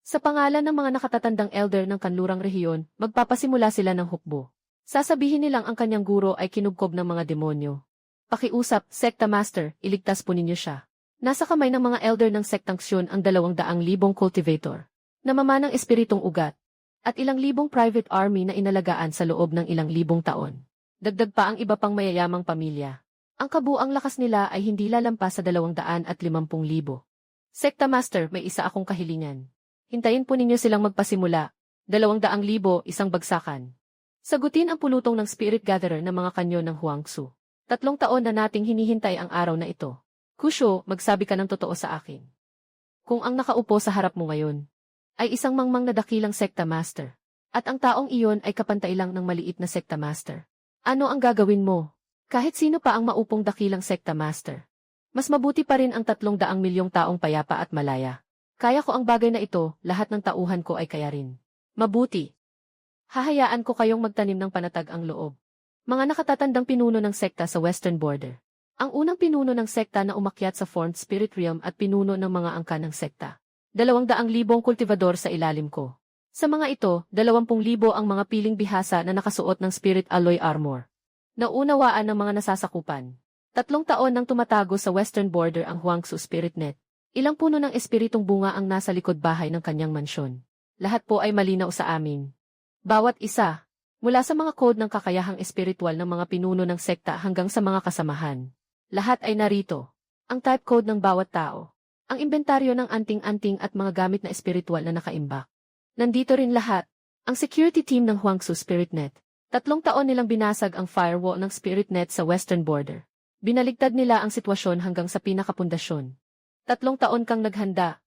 Sa pangalan ng mga nakatatandang elder ng kanlurang rehiyon, magpapasimula sila ng hukbo. Sasabihin nilang ang kanyang guro ay kinubkob ng mga demonyo. Pakiusap, Sekta Master, iligtas po ninyo siya. Nasa kamay ng mga elder ng Sektang Xion ang 200,000 cultivator, namamanang espiritong ugat, at ilang libong private army na inalagaan sa loob ng ilang libong taon. Dagdag pa ang iba pang mayayamang pamilya. Ang kabuang lakas nila ay hindi lalampas sa 250,000. Sekta Master, may isa akong kahilingan. Hintayin po ninyo silang magpasimula. 200,000, isang bagsakan. Sagutin ang pulutong ng Spirit Gatherer ng mga kanyon ng Huangsu. 3 taon na nating hinihintay ang araw na ito. Kusho, magsabi ka ng totoo sa akin. Kung ang nakaupo sa harap mo ngayon ay isang mangmang na dakilang Sekta Master, at ang taong iyon ay kapantay lang ng maliit na Sekta Master, ano ang gagawin mo? Kahit sino pa ang maupong dakilang Sekta Master. Mas mabuti pa rin ang 300,000,000 taong payapa at malaya. Kaya ko ang bagay na ito, lahat ng tauhan ko ay kaya rin. Mabuti. Hahayaan ko kayong magtanim ng panatag ang loob. Mga nakatatandang pinuno ng sekta sa Western Border. Ang unang pinuno ng sekta na umakyat sa Formed Spirit Realm at pinuno ng mga angka ng sekta. 200,000 kultivador sa ilalim ko. Sa mga ito, 20,000 ang mga piling bihasa na nakasuot ng Spirit Alloy Armor. Naunawaan ng mga nasasakupan. 3 taon nang tumatago sa Western Border ang Huangsu Spirit Net. Ilang puno ng espiritong bunga ang nasa likod bahay ng kanyang mansyon. Lahat po ay malinaw sa amin. Bawat isa, mula sa mga code ng kakayahang espiritual ng mga pinuno ng sekta hanggang sa mga kasamahan. Lahat ay narito. Ang type code ng bawat tao. Ang inventaryo ng anting-anting at mga gamit na espiritual na nakaimbak. Nandito rin lahat. Ang security team ng Huangsu Spirit Net. 3 taon nilang binasag ang firewall ng Spirit Net sa Western Border. Binaligtad nila ang sitwasyon hanggang sa pinakapundasyon. 3 taon kang naghanda.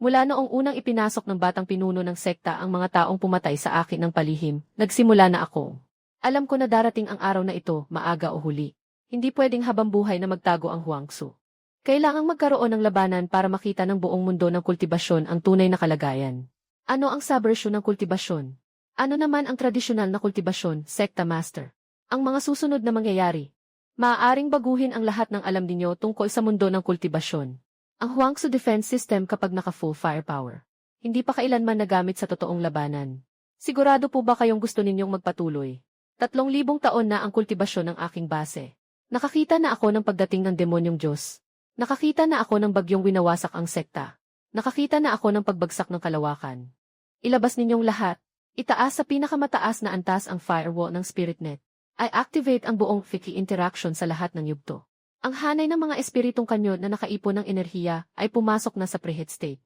Mula noong unang ipinasok ng batang pinuno ng sekta ang mga taong pumatay sa akin ng palihim, nagsimula na ako. Alam ko na darating ang araw na ito, maaga o huli. Hindi pwedeng habang buhay na magtago ang Huangsu. Kailangang magkaroon ng labanan para makita ng buong mundo ng kultibasyon ang tunay na kalagayan. Ano ang subversion ng kultibasyon? Ano naman ang tradisyonal na kultibasyon, Sekta Master? Ang mga susunod na mangyayari. Maaaring baguhin ang lahat ng alam ninyo tungkol sa mundo ng kultibasyon. Ang Huangsu Defense System kapag naka-full firepower. Hindi pa kailanman nagamit sa totoong labanan. Sigurado po ba kayong gusto ninyong magpatuloy? 3,000 taon na ang kultibasyon ng aking base. Nakakita na ako ng pagdating ng demonyong Diyos. Nakakita na ako ng bagyong winawasak ang sekta. Nakakita na ako ng pagbagsak ng kalawakan. Ilabas ninyong lahat. Itaas sa pinakamataas na antas ang firewall ng SpiritNet. I-activate ang buong Fiki interaction sa lahat ng yugto. Ang hanay ng mga espiritong kanyon na nakaipon ng enerhiya ay pumasok na sa preheat state.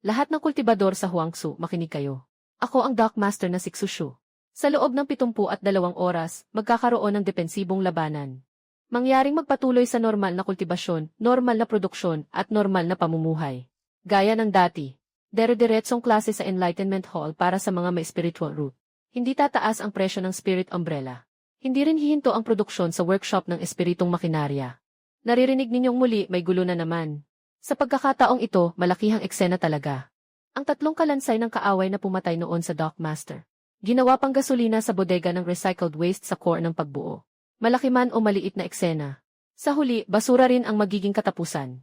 Lahat ng kultibador sa Huangsu, makinig kayo. Ako ang Dark Master na Sixushu. Sa loob ng 72 oras, magkakaroon ng depensibong labanan. Mangyaring magpatuloy sa normal na kultibasyon, normal na produksyon, at normal na pamumuhay. Gaya ng dati, dire-diretsong klase sa Enlightenment Hall para sa mga may spiritual root. Hindi tataas ang presyo ng Spirit Umbrella. Hindi rin hihinto ang produksyon sa workshop ng espiritong makinarya. Naririnig ninyong muli, may gulo na naman. Sa pagkakataong ito, malakihang eksena talaga. Ang 3 kalansay ng kaaway na pumatay noon sa Dark Master. Ginawa pang gasolina sa bodega ng recycled waste sa core ng pagbuo. Malaki man o maliit na eksena. Sa huli, basura rin ang magiging katapusan.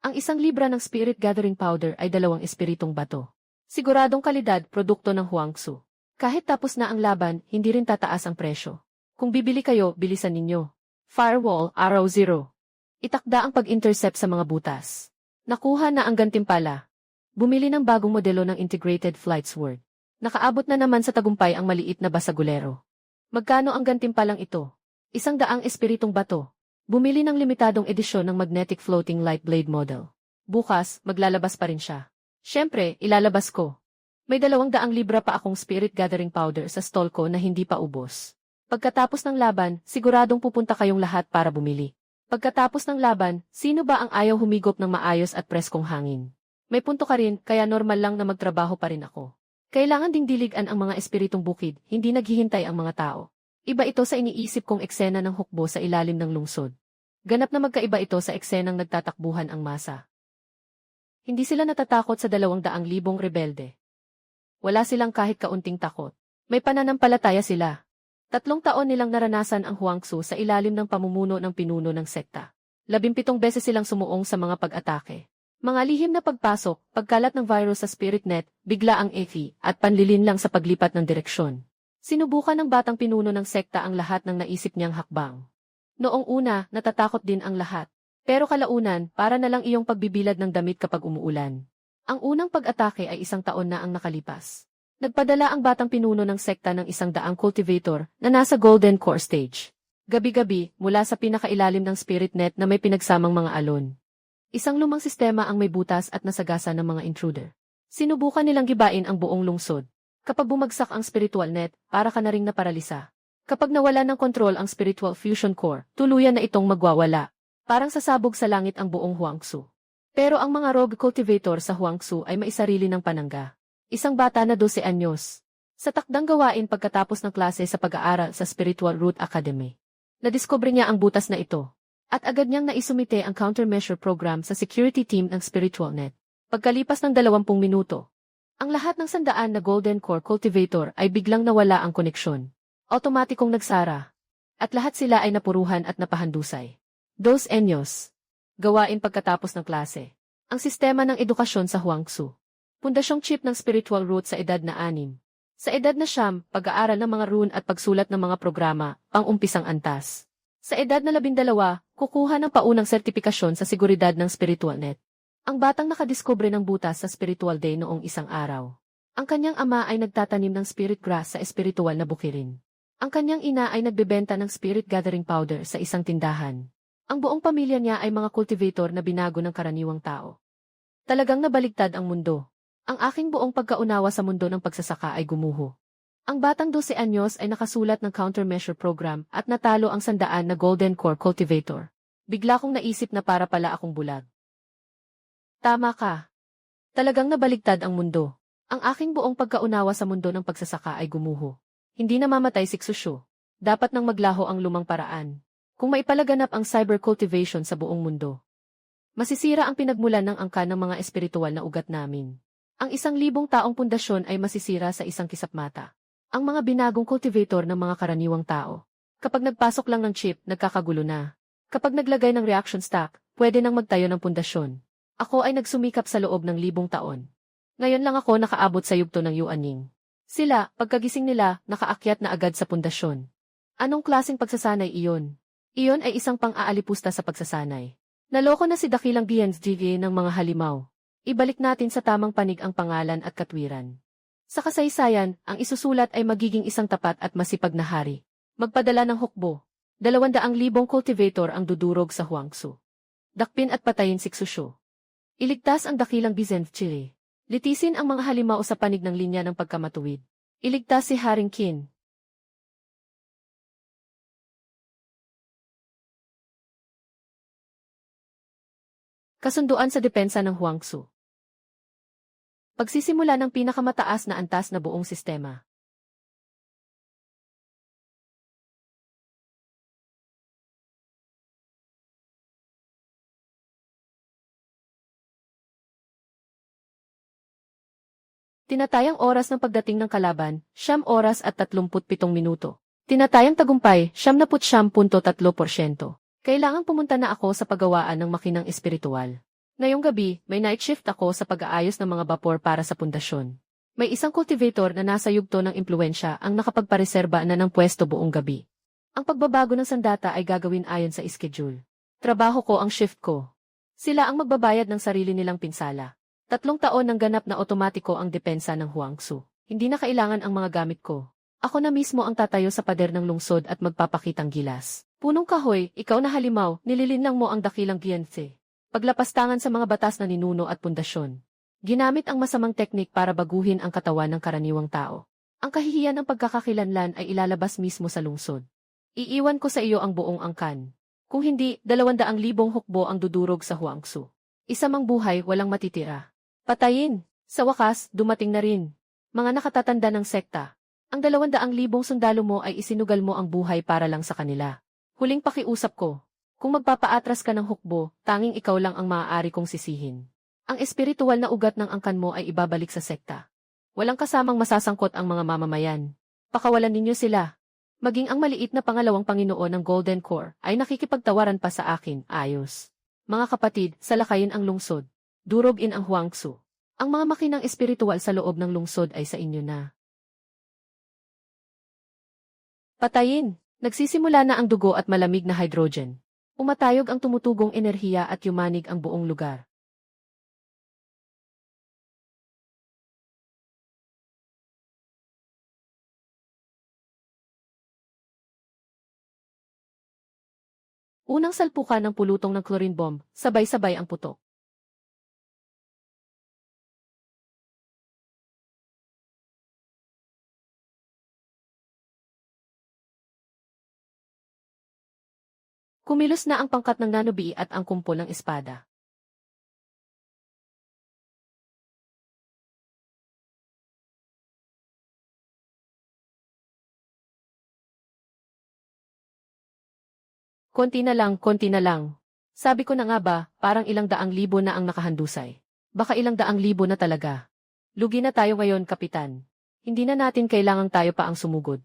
Ang 1 libra ng Spirit Gathering Powder ay 2 espiritong bato. Siguradong kalidad, produkto ng Huangsu. Kahit tapos na ang laban, hindi rin tataas ang presyo. Kung bibili kayo, bilisan ninyo. Firewall, araw 0. Itakda ang pag-intercept sa mga butas. Nakuha na ang gantimpala. Bumili ng bagong modelo ng Integrated Flight Sword. Nakaabot na naman sa tagumpay ang maliit na basagulero. Magkano ang gantimpalang ito? 100 espiritong bato. Bumili ng limitadong edisyon ng Magnetic Floating Light Blade model. Bukas, maglalabas pa rin siya. Siyempre, ilalabas ko. May 200 libra pa akong Spirit Gathering Powder sa stall ko na hindi pa ubos. Pagkatapos ng laban, siguradong pupunta kayong lahat para bumili. Pagkatapos ng laban, sino ba ang ayaw humigop ng maayos at preskong hangin? May punto ka rin, kaya normal lang na magtrabaho pa rin ako. Kailangan ding diligan ang mga espiritong bukid, hindi naghihintay ang mga tao. Iba ito sa iniisip kong eksena ng hukbo sa ilalim ng lungsod. Ganap na magkaiba ito sa eksenang nagtatakbuhan ang masa. Hindi sila natatakot sa 200,000 rebelde. Wala silang kahit kaunting takot. May pananampalataya sila. 3 taon nilang naranasan ang Huangzu sa ilalim ng pamumuno ng pinuno ng sekta. 17 beses silang sumuong sa mga pag-atake. Mga lihim na pagpasok, pagkalat ng virus sa spirit net, bigla ang EFI, at panlilin lang sa paglipat ng direksyon. Sinubukan ng batang pinuno ng sekta ang lahat ng naisip niyang hakbang. Noong una, natatakot din ang lahat. Pero kalaunan, para na lang iyong pagbibilad ng damit kapag umuulan. Ang unang pag-atake ay 1 taon na ang nakalipas. Nagpadala ang batang pinuno ng sekta ng 100 cultivator na nasa Golden Core Stage. Gabi-gabi, mula sa pinakailalim ng spirit net na may pinagsamang mga alon. Isang lumang sistema ang may butas at nasagasa ng mga intruder. Sinubukan nilang gibain ang buong lungsod. Kapag bumagsak ang spiritual net, para ka na ring naparalisa. Kapag nawala ng kontrol ang spiritual fusion core, tuluyan na itong magwawala. Parang sasabog sa langit ang buong Huangzu. Pero ang mga rogue cultivator sa Huangzu ay maisarili ng panangga. Isang bata na 12 anyos. Sa takdang gawain pagkatapos ng klase sa pag-aaral sa Spiritual Root Academy. Nadiskubre niya ang butas na ito. At agad niyang naisumite ang countermeasure program sa security team ng Spiritual Net. Pagkalipas ng 20 minuto, ang lahat ng 100 na Golden Core Cultivator ay biglang nawala ang koneksyon. Automatikong nagsara. At lahat sila ay napuruhan at napahandusay. 2 anyos. Gawain pagkatapos ng klase. Ang sistema ng edukasyon sa Huangzu. Pundasyong chip ng spiritual root sa edad na 6. Sa edad na 9, pag-aaral ng mga rune at pagsulat ng mga programa, pang-umpisang antas. Sa edad na 12, kukuha ng paunang sertipikasyon sa seguridad ng spiritual net. Ang batang nakadiskubre ng butas sa spiritual day noong isang araw. Ang kanyang ama ay nagtatanim ng spirit grass sa espiritual na bukirin. Ang kanyang ina ay nagbebenta ng spirit gathering powder sa isang tindahan. Ang buong pamilya niya ay mga cultivator na binago ng karaniwang tao. Talagang nabaligtad ang mundo. Ang aking buong pagkaunawa sa mundo ng pagsasaka ay gumuho. Ang batang 12 anyos ay nakasulat ng countermeasure program at natalo ang 100 na Golden Core Cultivator. Bigla kong naisip na para pala akong bulag. Tama ka. Talagang nabaligtad ang mundo. Ang aking buong pagkaunawa sa mundo ng pagsasaka ay gumuho. Hindi namamatay si Xuxu. Dapat nang maglaho ang lumang paraan. Kung maipalaganap ang cyber cultivation sa buong mundo, masisira ang pinagmulan ng angkan ng mga espiritual na ugat namin. Ang 1,000 taong pundasyon ay masisira sa isang kisapmata. Ang mga binagong cultivator ng mga karaniwang tao. Kapag nagpasok lang ng chip, nagkakagulo na. Kapag naglagay ng reaction stack, pwede nang magtayo ng pundasyon. Ako ay nagsumikap sa loob ng 1,000 taon. Ngayon lang ako nakaabot sa yugto ng Yuaning. Sila, pagkagising nila, nakaakyat na agad sa pundasyon. Anong klaseng pagsasanay iyon? Iyon ay isang pang-aalipusta sa pagsasanay. Naloko na si dakilang BNSGV ng mga halimaw. Ibalik natin sa tamang panig ang pangalan at katwiran. Sa kasaysayan, ang isusulat ay magiging isang tapat at masipag na hari. Magpadala ng hukbo. 200,000 cultivator ang dudurog sa Huangzu. Dakpin at patayin si Xuxu. Iligtas ang dakilang BNSGV. Litisin ang mga halimaw sa panig ng linya ng pagkamatuwid. Iligtas si Haring Qin. Kasunduan sa depensa ng Huangzu. Pagsisimula ng pinakamataas na antas na buong sistema. Tinatayang oras ng pagdating ng kalaban, 9 oras at 37 minuto. Tinatayang tagumpay, 79.3%. Kailangang pumunta na ako sa paggawaan ng makinang espiritual. Ngayong gabi, may night shift ako sa pag-aayos ng mga bapor para sa pundasyon. May isang cultivator na nasa yugto ng impluwensya ang nakapagpareserba na ng pwesto buong gabi. Ang pagbabago ng sandata ay gagawin ayon sa schedule. Trabaho ko ang shift ko. Sila ang magbabayad ng sarili nilang pinsala. 3 taon ng ganap na otomatiko ang depensa ng Huangzu. Hindi na kailangan ang mga gamit ko. Ako na mismo ang tatayo sa pader ng lungsod at magpapakitang gilas. Punong kahoy, ikaw na halimaw, nililinlang mo ang dakilang Giense. Paglapastangan sa mga batas na ninuno at pundasyon. Ginamit ang masamang teknik para baguhin ang katawan ng karaniwang tao. Ang kahihiyan ng pagkakakilanlan ay ilalabas mismo sa lungsod. Iiwan ko sa iyo ang buong angkan. Kung hindi, 200,000 hukbo ang dudurog sa Huangzu. Isa mang buhay walang matitira. Patayin! Sa wakas, dumating na rin. Mga nakatatanda ng sekta. Ang 200,000 sundalo mo ay isinugal mo ang buhay para lang sa kanila. Huling pakiusap ko. Kung magpapaatras ka ng hukbo, tanging ikaw lang ang maaari kong sisihin. Ang espiritual na ugat ng angkan mo ay ibabalik sa sekta. Walang kasamang masasangkot ang mga mamamayan. Pakawalan ninyo sila. Maging ang maliit na pangalawang Panginoon ng Golden Core ay nakikipagtawaran pa sa akin, ayos. Mga kapatid, salakayin ang lungsod. Durugin ang Huangsu. Ang mga makinang espiritual sa loob ng lungsod ay sa inyo na. Patayin. Nagsisimula na ang dugo at malamig na hydrogen. Umatayog ang tumutugong enerhiya at yumanig ang buong lugar. Unang salpukan ng pulutong ng chlorine bomb, sabay-sabay ang putok. Kumilos na ang pangkat ng nanobi at ang kumpol ng espada. Konti na lang. Sabi ko na nga ba, parang ilang daang libo na ang nakahandusay. Baka ilang daang libo na talaga. Lugi na tayo ngayon, Kapitan. Hindi na natin kailangang tayo pa ang sumugod.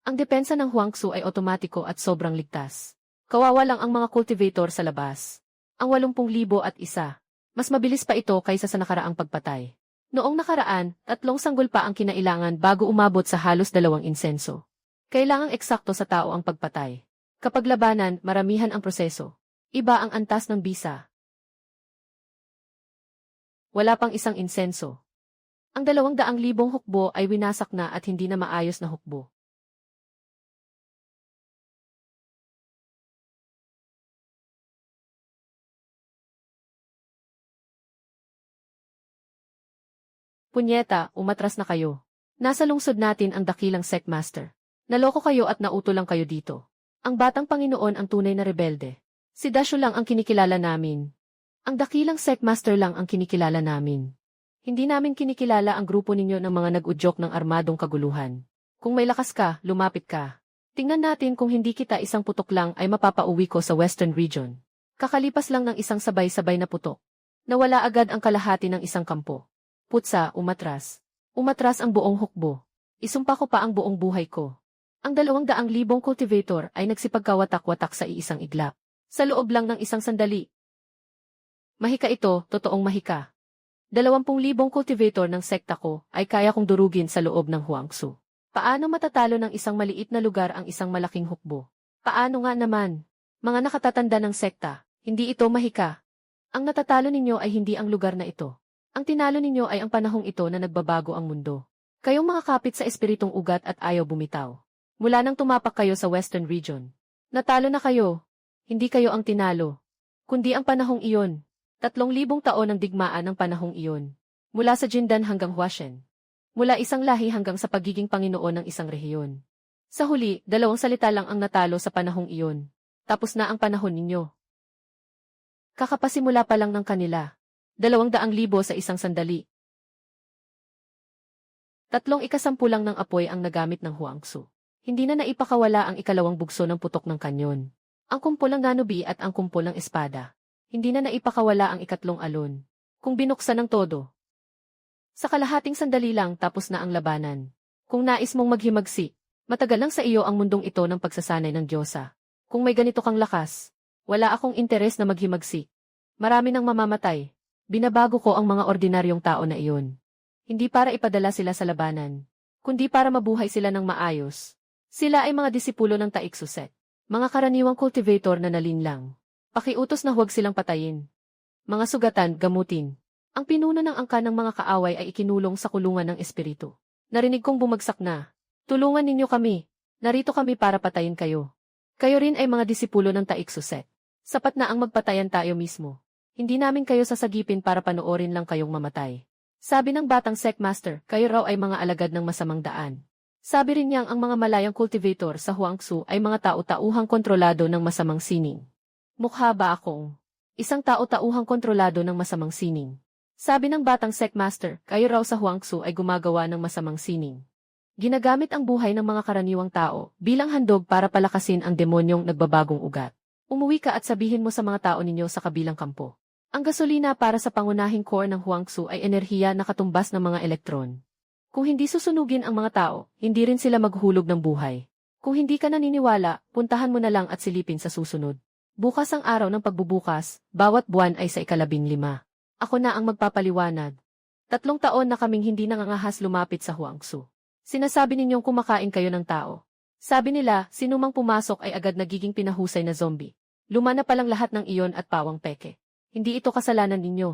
Ang depensa ng Huangsu ay otomatiko at sobrang ligtas. Kawawa lang ang mga cultivator sa labas. Ang 80,001. Mas mabilis pa ito kaysa sa nakaraang pagpatay. Noong nakaraan, 3 sanggol pa ang kinailangan bago umabot sa halos 2 insenso. Kailangang eksakto sa tao ang pagpatay. Kapag labanan, maramihan ang proseso. Iba ang antas ng bisa. Wala pang 1 insenso. Ang 200,000 hukbo ay winasak na at hindi na maayos na hukbo. Punyeta, umatras na kayo. Nasa lungsod natin ang dakilang Sectmaster. Naloko kayo at nauto lang kayo dito. Ang batang Panginoon ang tunay na rebelde. Si Dasyo lang ang kinikilala namin. Ang dakilang Sectmaster lang ang kinikilala namin. Hindi namin kinikilala ang grupo ninyo ng mga nag-udyok ng armadong kaguluhan. Kung may lakas ka, lumapit ka. Tingnan natin kung hindi kita isang putok lang ay mapapauwi ko sa Western Region. Kakalipas lang ng isang sabay-sabay na putok. Nawala agad ang kalahati ng isang kampo. Putsa, umatras. Umatras ang buong hukbo. Isumpa ko pa ang buong buhay ko. Ang 200,000 cultivator ay nagsipagkawatak-watak sa iisang iglap. Sa loob lang ng isang sandali. Mahika ito, totoong mahika. 20,000 cultivator ng sekta ko ay kaya kong durugin sa loob ng Huangsu. Paano matatalo ng isang maliit na lugar ang isang malaking hukbo? Paano nga naman? Mga nakatatanda ng sekta, hindi ito mahika. Ang natatalo ninyo ay hindi ang lugar na ito. Ang tinalo ninyo ay ang panahong ito na nagbabago ang mundo. Kayong mga kapit sa espiritong ugat at ayaw bumitaw. Mula nang tumapak kayo sa Western Region. Natalo na kayo. Hindi kayo ang tinalo. Kundi ang panahong iyon. 3,000 taon ng digmaan ng panahong iyon. Mula sa Jindan hanggang Huashen. Mula isang lahi hanggang sa pagiging Panginoon ng isang rehiyon. Sa huli, 2 salita lang ang natalo sa panahong iyon. Tapos na ang panahon ninyo. Kakapasimula pa lang ng kanila. 200,000 sa isang sandali. 3/10 lang ng apoy ang nagamit ng Huangsu. Hindi na naipakawala ang 2 bugso ng putok ng kanyon. Ang kumpol ng nanobi at ang kumpol ng espada. Hindi na naipakawala ang 3 alon. Kung binuksan ng todo. Sa kalahating sandali lang tapos na ang labanan. Kung nais mong maghimagsi, matagal lang sa iyo ang mundong ito ng pagsasanay ng Diyosa. Kung may ganito kang lakas, wala akong interes na maghimagsi. Marami nang mamamatay. Binabago ko ang mga ordinaryong tao na iyon. Hindi para ipadala sila sa labanan, kundi para mabuhay sila ng maayos. Sila ay mga disipulo ng Taiksuset. Mga karaniwang cultivator na nalinlang. Pakiutos na huwag silang patayin. Mga sugatan, gamutin. Ang pinuno ng angka ng mga kaaway ay ikinulong sa kulungan ng espiritu. Narinig kong bumagsak na. Tulungan ninyo kami. Narito kami para patayin kayo. Kayo rin ay mga disipulo ng Taiksuset. Sapat na ang magpatayan tayo mismo. Hindi namin kayo sasagipin para panoorin lang kayong mamatay. Sabi ng batang Sectmaster, kayo raw ay mga alagad ng masamang daan. Sabi rin niyang ang mga malayang cultivator sa Huangsu ay mga tao-tauhang kontrolado ng masamang sining. Mukha ba akong isang tao-tauhang kontrolado ng masamang sining? Sabi ng batang Sectmaster, kayo raw sa Huangsu ay gumagawa ng masamang sining. Ginagamit ang buhay ng mga karaniwang tao bilang handog para palakasin ang demonyong nagbabagong ugat. Umuwi ka at sabihin mo sa mga tao ninyo sa kabilang kampo. Ang gasolina para sa pangunahing core ng Huangsu ay enerhiya na katumbas ng mga elektron. Kung hindi susunugin ang mga tao, hindi rin sila maghulog ng buhay. Kung hindi ka naniniwala, puntahan mo na lang at silipin sa susunod. Bukas ang araw ng pagbubukas, bawat buwan ay sa 15. Ako na ang magpapaliwanag. 3 taon na kaming hindi nangangahas lumapit sa Huangsu. Sinasabi ninyong kumakain kayo ng tao. Sabi nila, sinumang pumasok ay agad nagiging pinahusay na zombie. Luma na palang lahat ng iyon at pawang peke. Hindi ito kasalanan ninyo.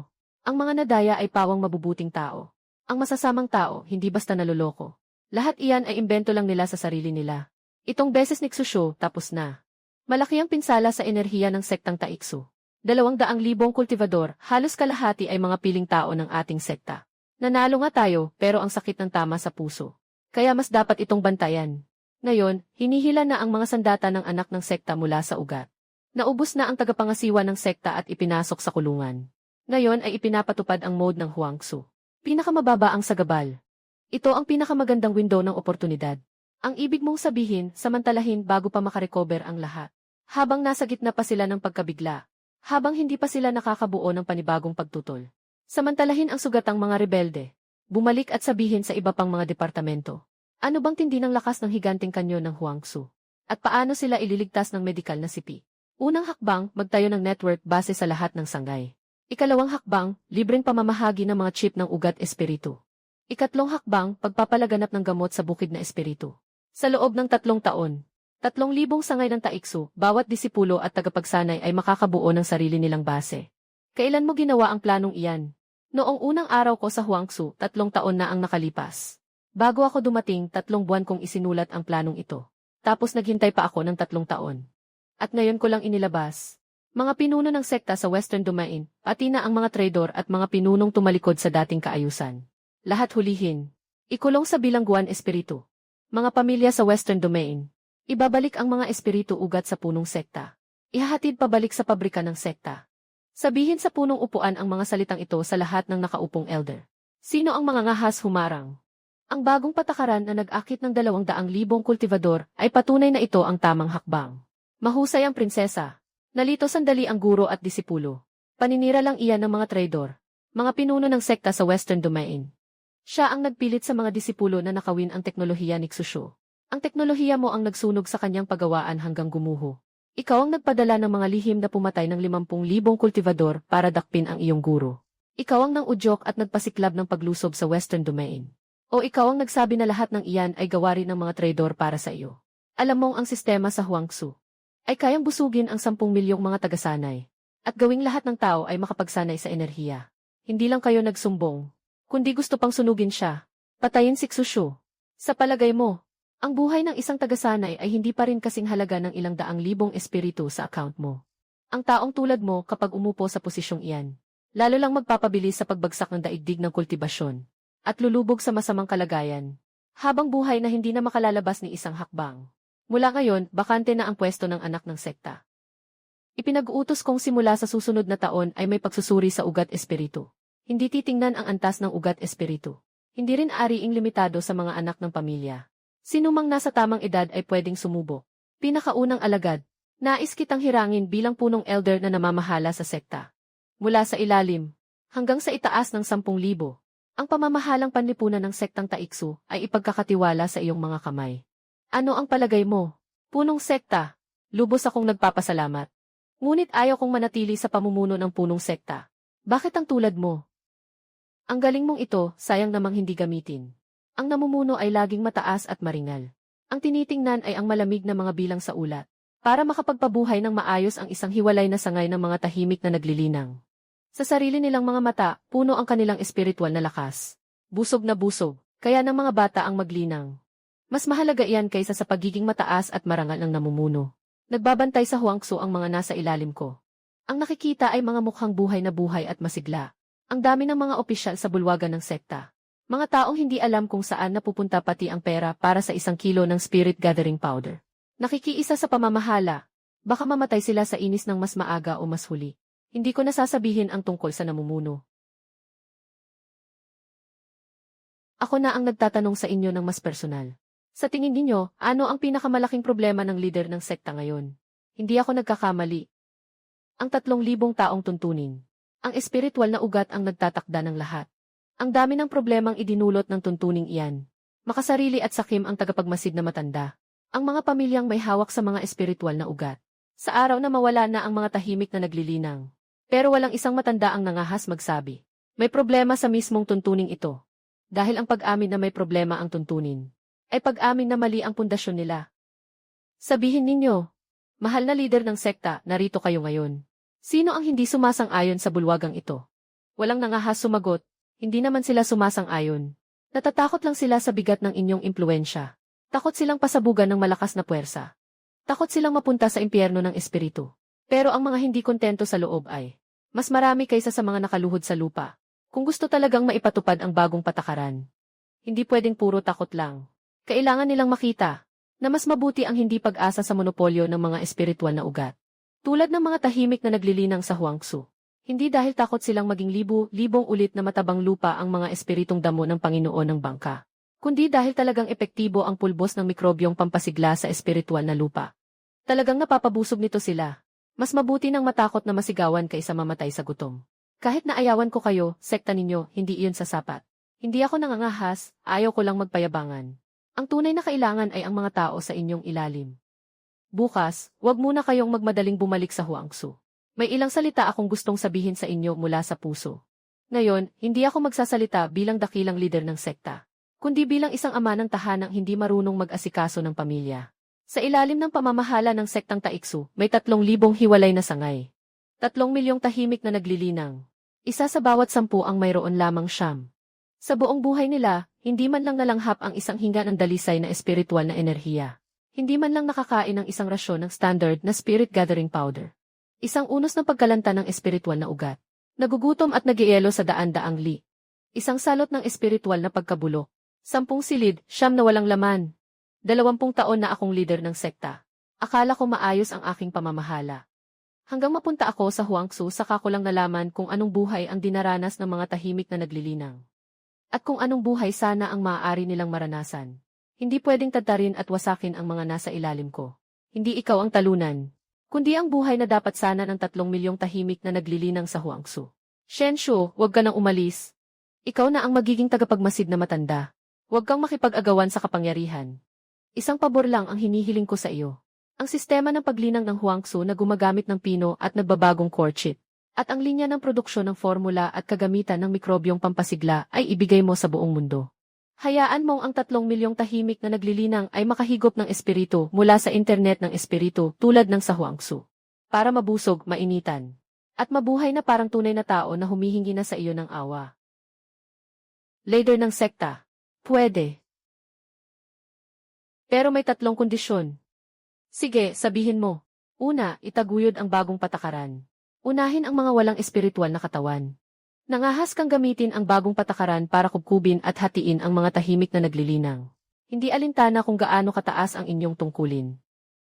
Ang mga nadaya ay pawang mabubuting tao. Ang masasamang tao, hindi basta naloloko. Lahat iyan ay imbento lang nila sa sarili nila. Itong beses ni Xushu, tapos na. Malaki ang pinsala sa enerhiya ng sektang Taiksu. 200,000 kultivador, halos kalahati ay mga piling tao ng ating sekta. Nanalo nga tayo, pero ang sakit ng tama sa puso. Kaya mas dapat itong bantayan. Ngayon, hinihila na ang mga sandata ng anak ng sekta mula sa ugat. Naubos na ang tagapangasiwa ng sekta at ipinasok sa kulungan. Ngayon ay ipinapatupad ang mode ng Huangsu. Pinakamababa ang sagabal. Ito ang pinakamagandang window ng oportunidad. Ang ibig mong sabihin, samantalahin bago pa makarecover ang lahat. Habang nasa gitna pa sila ng pagkabigla. Habang hindi pa sila nakakabuo ng panibagong pagtutol. Samantalahin ang sugatang mga rebelde. Bumalik at sabihin sa iba pang mga departamento. Ano bang tindi ng lakas ng higanting kanyo ng Huangsu? At paano sila ililigtas ng medikal na sipi? Unang hakbang, magtayo ng network base sa lahat ng sanggay. Ikalawang hakbang, libreng pamamahagi ng mga chip ng ugat espiritu. Ikatlong hakbang, pagpapalaganap ng gamot sa bukid na espiritu. Sa loob ng 3 taon, 3,000 sangay ng Taiksu, bawat disipulo at tagapagsanay ay makakabuo ng sarili nilang base. Kailan mo ginawa ang planong iyan? Noong unang araw ko sa Huangsu, 3 taon na ang nakalipas. Bago ako dumating, 3 buwan kong isinulat ang planong ito. Tapos naghintay pa ako ng 3 taon. At ngayon ko lang inilabas. Mga pinuno ng sekta sa Western Domain, pati na ang mga traidor at mga pinunong tumalikod sa dating kaayusan. Lahat hulihin. Ikulong sa bilangguan espiritu. Mga pamilya sa Western Domain. Ibabalik ang mga espiritu ugat sa punong sekta. Ihahatid pabalik sa pabrika ng sekta. Sabihin sa punong upuan ang mga salitang ito sa lahat ng nakaupong elder. Sino ang mga ngahas humarang? Ang bagong patakaran na nag-akit ng 200,000 kultivador ay patunay na ito ang tamang hakbang. Mahusay ang prinsesa. Nalito sandali ang guro at disipulo. Paninira lang iyan ng mga traidor. Mga pinuno ng sekta sa Western Domain. Siya ang nagpilit sa mga disipulo na nakawin ang teknolohiya ni Xushu. Ang teknolohiya mo ang nagsunog sa kanyang pagawaan hanggang gumuho. Ikaw ang nagpadala ng mga lihim na pumatay ng 50,000 kultivador para dakpin ang iyong guro. Ikaw ang nang-udyok at nagpasiklab ng paglusob sa Western Domain. O ikaw ang nagsabi na lahat ng iyan ay gawa rin ng mga traidor para sa iyo. Alam mong ang sistema sa Huangsu ay kayang busugin ang 10 milyong mga tagasanay. At gawing lahat ng tao ay makapagsanay sa enerhiya. Hindi lang kayo nagsumbong, kundi gusto pang sunugin siya. Patayin si Xushu. Sa palagay mo, ang buhay ng isang tagasanay ay hindi pa rin kasing halaga ng ilang 100,000 espiritu sa account mo. Ang taong tulad mo kapag umupo sa posisyong iyan, lalo lang magpapabilis sa pagbagsak ng daigdig ng kultibasyon at lulubog sa masamang kalagayan. Habang buhay na hindi na makalalabas ni isang hakbang. Mula ngayon, bakante na ang pwesto ng anak ng sekta. Ipinag-uutos kong simula sa susunod na taon ay may pagsusuri sa ugat espiritu. Hindi titingnan ang antas ng ugat espiritu. Hindi rin ariing limitado sa mga anak ng pamilya. Sinumang nasa tamang edad ay pwedeng sumubo. Pinakaunang alagad, nais kitang hirangin bilang punong elder na namamahala sa sekta. Mula sa ilalim, hanggang sa itaas ng 10,000, ang pamamahalang panlipunan ng sektang Taiksu ay ipagkakatiwala sa iyong mga kamay. Ano ang palagay mo? Punong sekta, lubos akong nagpapasalamat. Ngunit ayaw kong manatili sa pamumuno ng punong sekta. Bakit ang tulad mo? Ang galing mong ito, sayang namang hindi gamitin. Ang namumuno ay laging mataas at maringal. Ang tinitingnan ay ang malamig na mga bilang sa ulat, para makapagpabuhay ng maayos ang isang hiwalay na sangay ng mga tahimik na naglilinang. Sa sarili nilang mga mata, puno ang kanilang espiritual na lakas. Busog na busog, kaya ng mga bata ang maglinang. Mas mahalaga iyan kaysa sa pagiging mataas at marangal ng namumuno. Nagbabantay sa Huangsu ang mga nasa ilalim ko. Ang nakikita ay mga mukhang buhay na buhay at masigla. Ang dami ng mga opisyal sa bulwagan ng sekta. Mga taong hindi alam kung saan napupunta pati ang pera para sa 1 kilo ng spirit gathering powder. Nakikiisa sa pamamahala. Baka mamatay sila sa inis ng mas maaga o mas huli. Hindi ko nasasabihin ang tungkol sa namumuno. Ako na ang nagtatanong sa inyo ng mas personal. Sa tingin ninyo, ano ang pinakamalaking problema ng leader ng sekta ngayon? Hindi ako nagkakamali. Ang 3,000 taong tuntunin. Ang espiritual na ugat ang nagtatakda ng lahat. Ang dami ng problemang idinulot ng tuntuning iyan. Makasarili at sakim ang tagapagmasid na matanda. Ang mga pamilyang may hawak sa mga espiritual na ugat. Sa araw na mawala na ang mga tahimik na naglilinang. Pero walang isang matanda ang nangahas magsabi. May problema sa mismong tuntuning ito. Dahil ang pag-amin na may problema ang tuntunin, ay pag-amin na mali ang pundasyon nila. Sabihin ninyo, mahal na lider ng sekta, narito kayo ngayon. Sino ang hindi sumasang-ayon sa bulwagang ito? Walang nangahas sumagot, hindi naman sila sumasang-ayon. Natatakot lang sila sa bigat ng inyong impluensya. Takot silang pasabugan ng malakas na puwersa. Takot silang mapunta sa impyerno ng espiritu. Pero ang mga hindi kontento sa loob ay mas marami kaysa sa mga nakaluhod sa lupa. Kung gusto talagang maipatupad ang bagong patakaran, hindi pwedeng puro takot lang. Kailangan nilang makita na mas mabuti ang hindi pag-asa sa monopolyo ng mga espiritual na ugat. Tulad ng mga tahimik na naglilinang sa Huangsu. Hindi dahil takot silang maging libo-libong ulit na matabang lupa ang mga espiritong damo ng Panginoon ng bangka. Kundi dahil talagang epektibo ang pulbos ng mikrobyong pampasigla sa espiritual na lupa. Talagang napapabusog nito sila. Mas mabuti nang matakot na masigawan kaysa mamatay sa gutom. Kahit naayawan ko kayo, sekta ninyo, hindi iyon sasapat. Hindi ako nangangahas, ayaw ko lang magpayabangan. Ang tunay na kailangan ay ang mga tao sa inyong ilalim. Bukas, huwag muna kayong magmadaling bumalik sa Huangsu. May ilang salita akong gustong sabihin sa inyo mula sa puso. Ngayon, hindi ako magsasalita bilang dakilang lider ng sekta, kundi bilang isang ama ng tahanang hindi marunong mag-asikaso ng pamilya. Sa ilalim ng pamamahala ng sektang Taiksu, may 3,000 hiwalay na sangay. 3 milyong tahimik na naglilinang. Isa sa bawat 10 ang mayroon lamang siyam. Sa buong buhay nila, hindi man lang nalanghap ang isang hinga ng dalisay na espiritual na enerhiya. Hindi man lang nakakain ng isang rasyon ng standard na spirit gathering powder. Isang unos ng pagkalanta ng espiritual na ugat. Nagugutom at nagielo sa daan-daang li. Isang salot ng espiritual na pagkabulok. 10 silid, 9 na walang laman. 20 taon na akong leader ng sekta. Akala ko maayos ang aking pamamahala. Hanggang mapunta ako sa Huangsu saka ko lang nalaman kung anong buhay ang dinaranas ng mga tahimik na naglilinang. At kung anong buhay sana ang maaari nilang maranasan. Hindi pwedeng tatarin at wasakin ang mga nasa ilalim ko. Hindi ikaw ang talunan, kundi ang buhay na dapat sana ng 3 milyong tahimik na naglilinang sa Huangsu. Shenshu, huwag ka nang umalis. Ikaw na ang magiging tagapagmasid na matanda. Huwag kang makipag-agawan sa kapangyarihan. Isang pabor lang ang hinihiling ko sa iyo. Ang sistema ng paglinang ng Huangsu na gumagamit ng pino at nagbabagong core chip. At ang linya ng produksyon ng formula at kagamitan ng mikrobyong pampasigla ay ibigay mo sa buong mundo. Hayaan mong ang 3 milyong tahimik na naglilinang ay makahigop ng espiritu mula sa internet ng espiritu tulad ng sa Huangsu. Para mabusog, mainitan. At mabuhay na parang tunay na tao na humihingi na sa iyo ng awa. Leader ng sekta. Pwede. Pero may 3 kondisyon. Sige, sabihin mo. Una, itaguyod ang bagong patakaran. Unahin ang mga walang espiritual na katawan. Nangahas kang gamitin ang bagong patakaran para kubkubin at hatiin ang mga tahimik na naglilinang. Hindi alintana kung gaano kataas ang inyong tungkulin.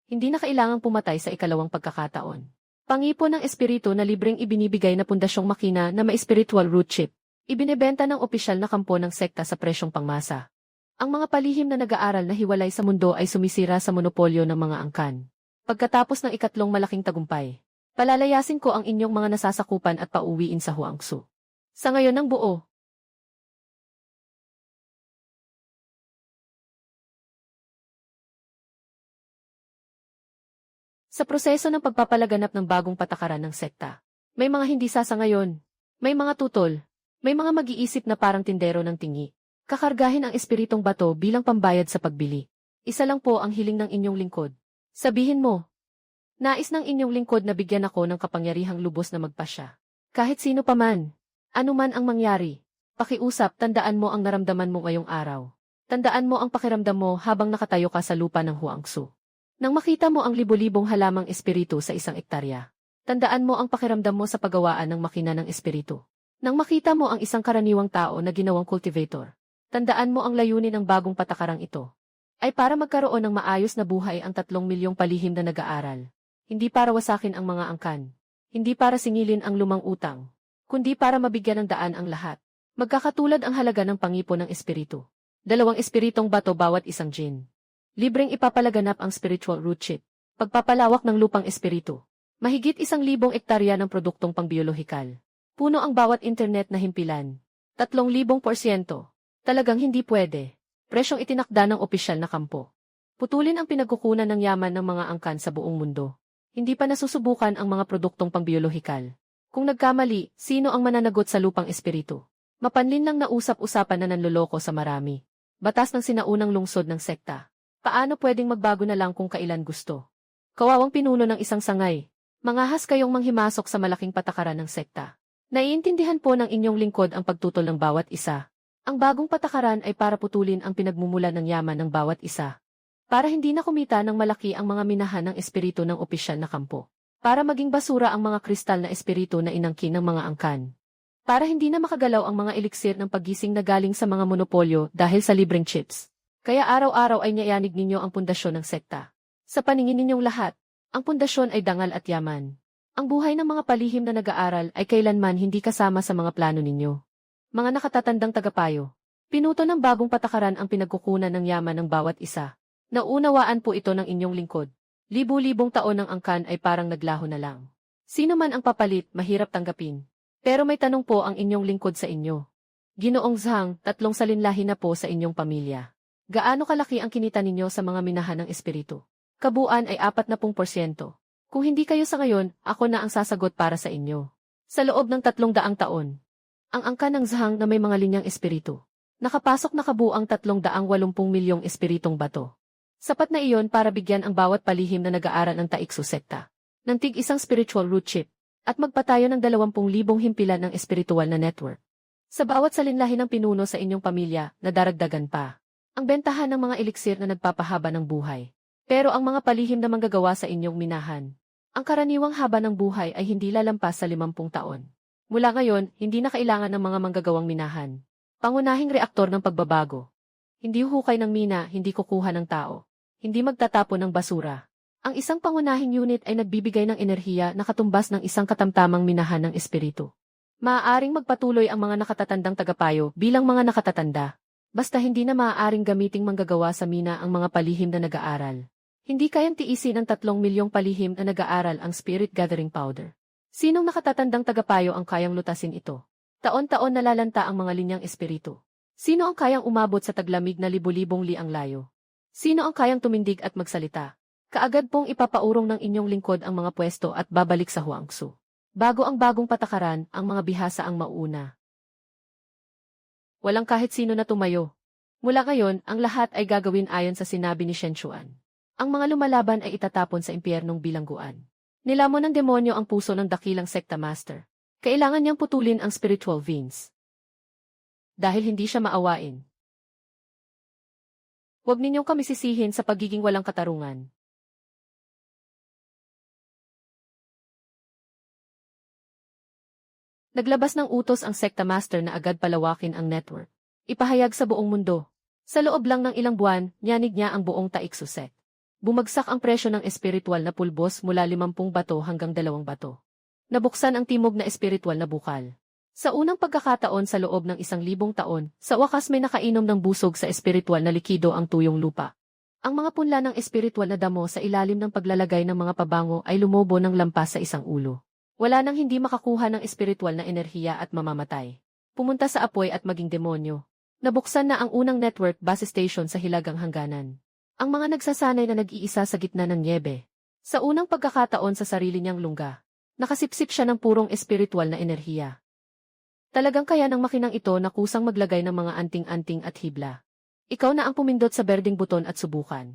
Hindi na kailangang pumatay sa ikalawang pagkakataon. Pangipon ng espiritu na libreng ibinibigay na pundasyong makina na may spiritual root chip. Ibinebenta ng opisyal na kampo ng sekta sa presyong pangmasa. Ang mga palihim na nag-aaral na hiwalay sa mundo ay sumisira sa monopolyo ng mga angkan. Pagkatapos ng ikatlong malaking tagumpay, palalayasin ko ang inyong mga nasasakupan at pauwiin sa Huangsu. Sa ngayon ng buo. Sa proseso ng pagpapalaganap ng bagong patakaran ng sekta, may mga hindi sasangayon, may mga tutol, may mga mag-iisip na parang tindero ng tingi. Kakargahin ang espiritong bato bilang pambayad sa pagbili. Isa lang po ang hiling ng inyong lingkod. Sabihin mo, nais ng inyong lingkod na bigyan ako ng kapangyarihang lubos na magpasya. Kahit sino pa man. Ano man ang mangyari, pakiusap, tandaan mo ang naramdaman mo ngayong araw. Tandaan mo ang pakiramdam mo habang nakatayo ka sa lupa ng Huangsu. Nang makita mo ang libo-libong halamang espiritu sa isang ektarya, tandaan mo ang pakiramdam mo sa paggawaan ng makina ng espiritu. Nang makita mo ang isang karaniwang tao na ginawang cultivator, tandaan mo ang layunin ng bagong patakarang ito. Ay para magkaroon ng maayos na buhay ang 3 milyong palihim na nag-aaral. Hindi para wasakin ang mga angkan. Hindi para singilin ang lumang utang. Kundi para mabigyan ng daan ang lahat. Magkakatulad ang halaga ng pangipon ng espiritu. 2 espiritong bato bawat isang jin. Libreng ipapalaganap ang spiritual root chip. Pagpapalawak ng lupang espiritu. Mahigit 1,000 ektarya ng produktong pangbiyolohikal. Puno ang bawat internet na himpilan. 3,000%. Talagang hindi pwede. Presyong itinakda ng opisyal na kampo. Putulin ang pinagkukunan ng yaman ng mga angkan sa buong mundo. Hindi pa nasusubukan ang mga produktong pangbiyolohikal. Kung nagkamali, sino ang mananagot sa lupang espiritu? Mapanlin lang na usap-usapan na nanloloko sa marami. Batas ng sinaunang lungsod ng sekta. Paano pwedeng magbago na lang kung kailan gusto? Kawawang pinuno ng isang sangay. Mangahas kayong manghimasok sa malaking patakaran ng sekta. Naiintindihan po ng inyong lingkod ang pagtutol ng bawat isa. Ang bagong patakaran ay para putulin ang pinagmumula ng yaman ng bawat isa. Para hindi na kumita ng malaki ang mga minahan ng espiritu ng opisyal na kampo. Para maging basura ang mga kristal na espiritu na inangkin ng mga angkan. Para hindi na makagalaw ang mga eliksir ng paggising na galing sa mga monopolyo dahil sa libreng chips. Kaya araw-araw ay niyayanig ninyo ang pundasyon ng sekta. Sa paningin ninyong lahat, ang pundasyon ay dangal at yaman. Ang buhay ng mga palihim na nag-aaral ay kailanman hindi kasama sa mga plano ninyo. Mga nakatatandang tagapayo. Pinuto ng bagong patakaran ang pinagkukunan ng yaman ng bawat isa. Naunawaan po ito ng inyong lingkod. Libu-libong taon ng angkan ay parang naglaho na lang. Sino man ang papalit, mahirap tanggapin. Pero may tanong po ang inyong lingkod sa inyo. Ginoong Zhang, 3 salinlahi na po sa inyong pamilya. Gaano kalaki ang kinita ninyo sa mga minahan ng espiritu? Kabuuan ay 40%. Kung hindi kayo sa ngayon, ako na ang sasagot para sa inyo. Sa loob ng 300 taon, ang angkan ng Zhang na may mga linyang espiritu. Nakapasok na kabuang 380 milyong espiritong bato. Sapat na iyon para bigyan ang bawat palihim na nag-aaral ng Taiksu sekta ng tig-isang spiritual root chip at magpatayo ng 20,000 himpilan ng espiritual na network. Sa bawat salinlahi ng pinuno sa inyong pamilya, nadaragdagan pa ang bentahan ng mga eliksir na nagpapahaba ng buhay. Pero ang mga palihim na manggagawa sa inyong minahan, ang karaniwang haba ng buhay ay hindi lalampas sa 50 taon. Mula ngayon, hindi na kailangan ng mga manggagawang minahan. Pangunahing reaktor ng pagbabago. Hindi hukay ng mina, hindi kukuha ng tao. Hindi magtatapon ng basura. Ang isang pangunahing unit ay nagbibigay ng enerhiya na katumbas ng isang katamtamang minahan ng espiritu. Maaaring magpatuloy ang mga nakatatandang tagapayo bilang mga nakatatanda. Basta hindi na maaaring gamiting manggagawa sa mina ang mga palihim na nag-aaral. Hindi kayang tiisin ng 3 milyong palihim na nag-aaral ang spirit gathering powder. Sinong nakatatandang tagapayo ang kayang lutasin ito? Taon-taon nalalanta ang mga linyang espiritu. Sino ang kayang umabot sa taglamig na libu-libong liang layo? Sino ang kayang tumindig at magsalita? Kaagad pong ipapaurong ng inyong lingkod ang mga pwesto at babalik sa Huangsu. Bago ang bagong patakaran, ang mga bihasa ang mauuna. Walang kahit sino na tumayo. Mula ngayon, ang lahat ay gagawin ayon sa sinabi ni Shen Chuan. Ang mga lumalaban ay itatapon sa impyernong bilangguan. Nilamon ng demonyo ang puso ng dakilang sekta master. Kailangan niyang putulin ang spiritual veins. Dahil hindi siya maawain. Huwag ninyong kami sisihin sa pagiging walang katarungan. Naglabas ng utos ang sekta master na agad palawakin ang network. Ipahayag sa buong mundo. Sa loob lang ng ilang buwan, nyanig niya ang buong Taiksu sect. Bumagsak ang presyo ng espiritual na pulbos mula 50 bato hanggang 2 bato. Nabuksan ang timog na espiritual na bukal. Sa unang pagkakataon sa loob ng 1,000 taon, sa wakas may nakainom ng busog sa espiritual na likido ang tuyong lupa. Ang mga punla ng espiritual na damo sa ilalim ng paglalagay ng mga pabango ay lumobo ng lampas sa isang ulo. Wala nang hindi makakuha ng espiritual na enerhiya at mamamatay. Pumunta sa apoy at maging demonyo. Nabuksan na ang unang network base station sa Hilagang Hangganan. Ang mga nagsasanay na nag-iisa sa gitna ng niebe. Sa unang pagkakataon sa sarili niyang lungga, nakasipsip siya ng purong espiritual na enerhiya. Talagang kaya ng makinang ito na kusang maglagay ng mga anting-anting at hibla. Ikaw na ang pumindot sa berdeng buton at subukan.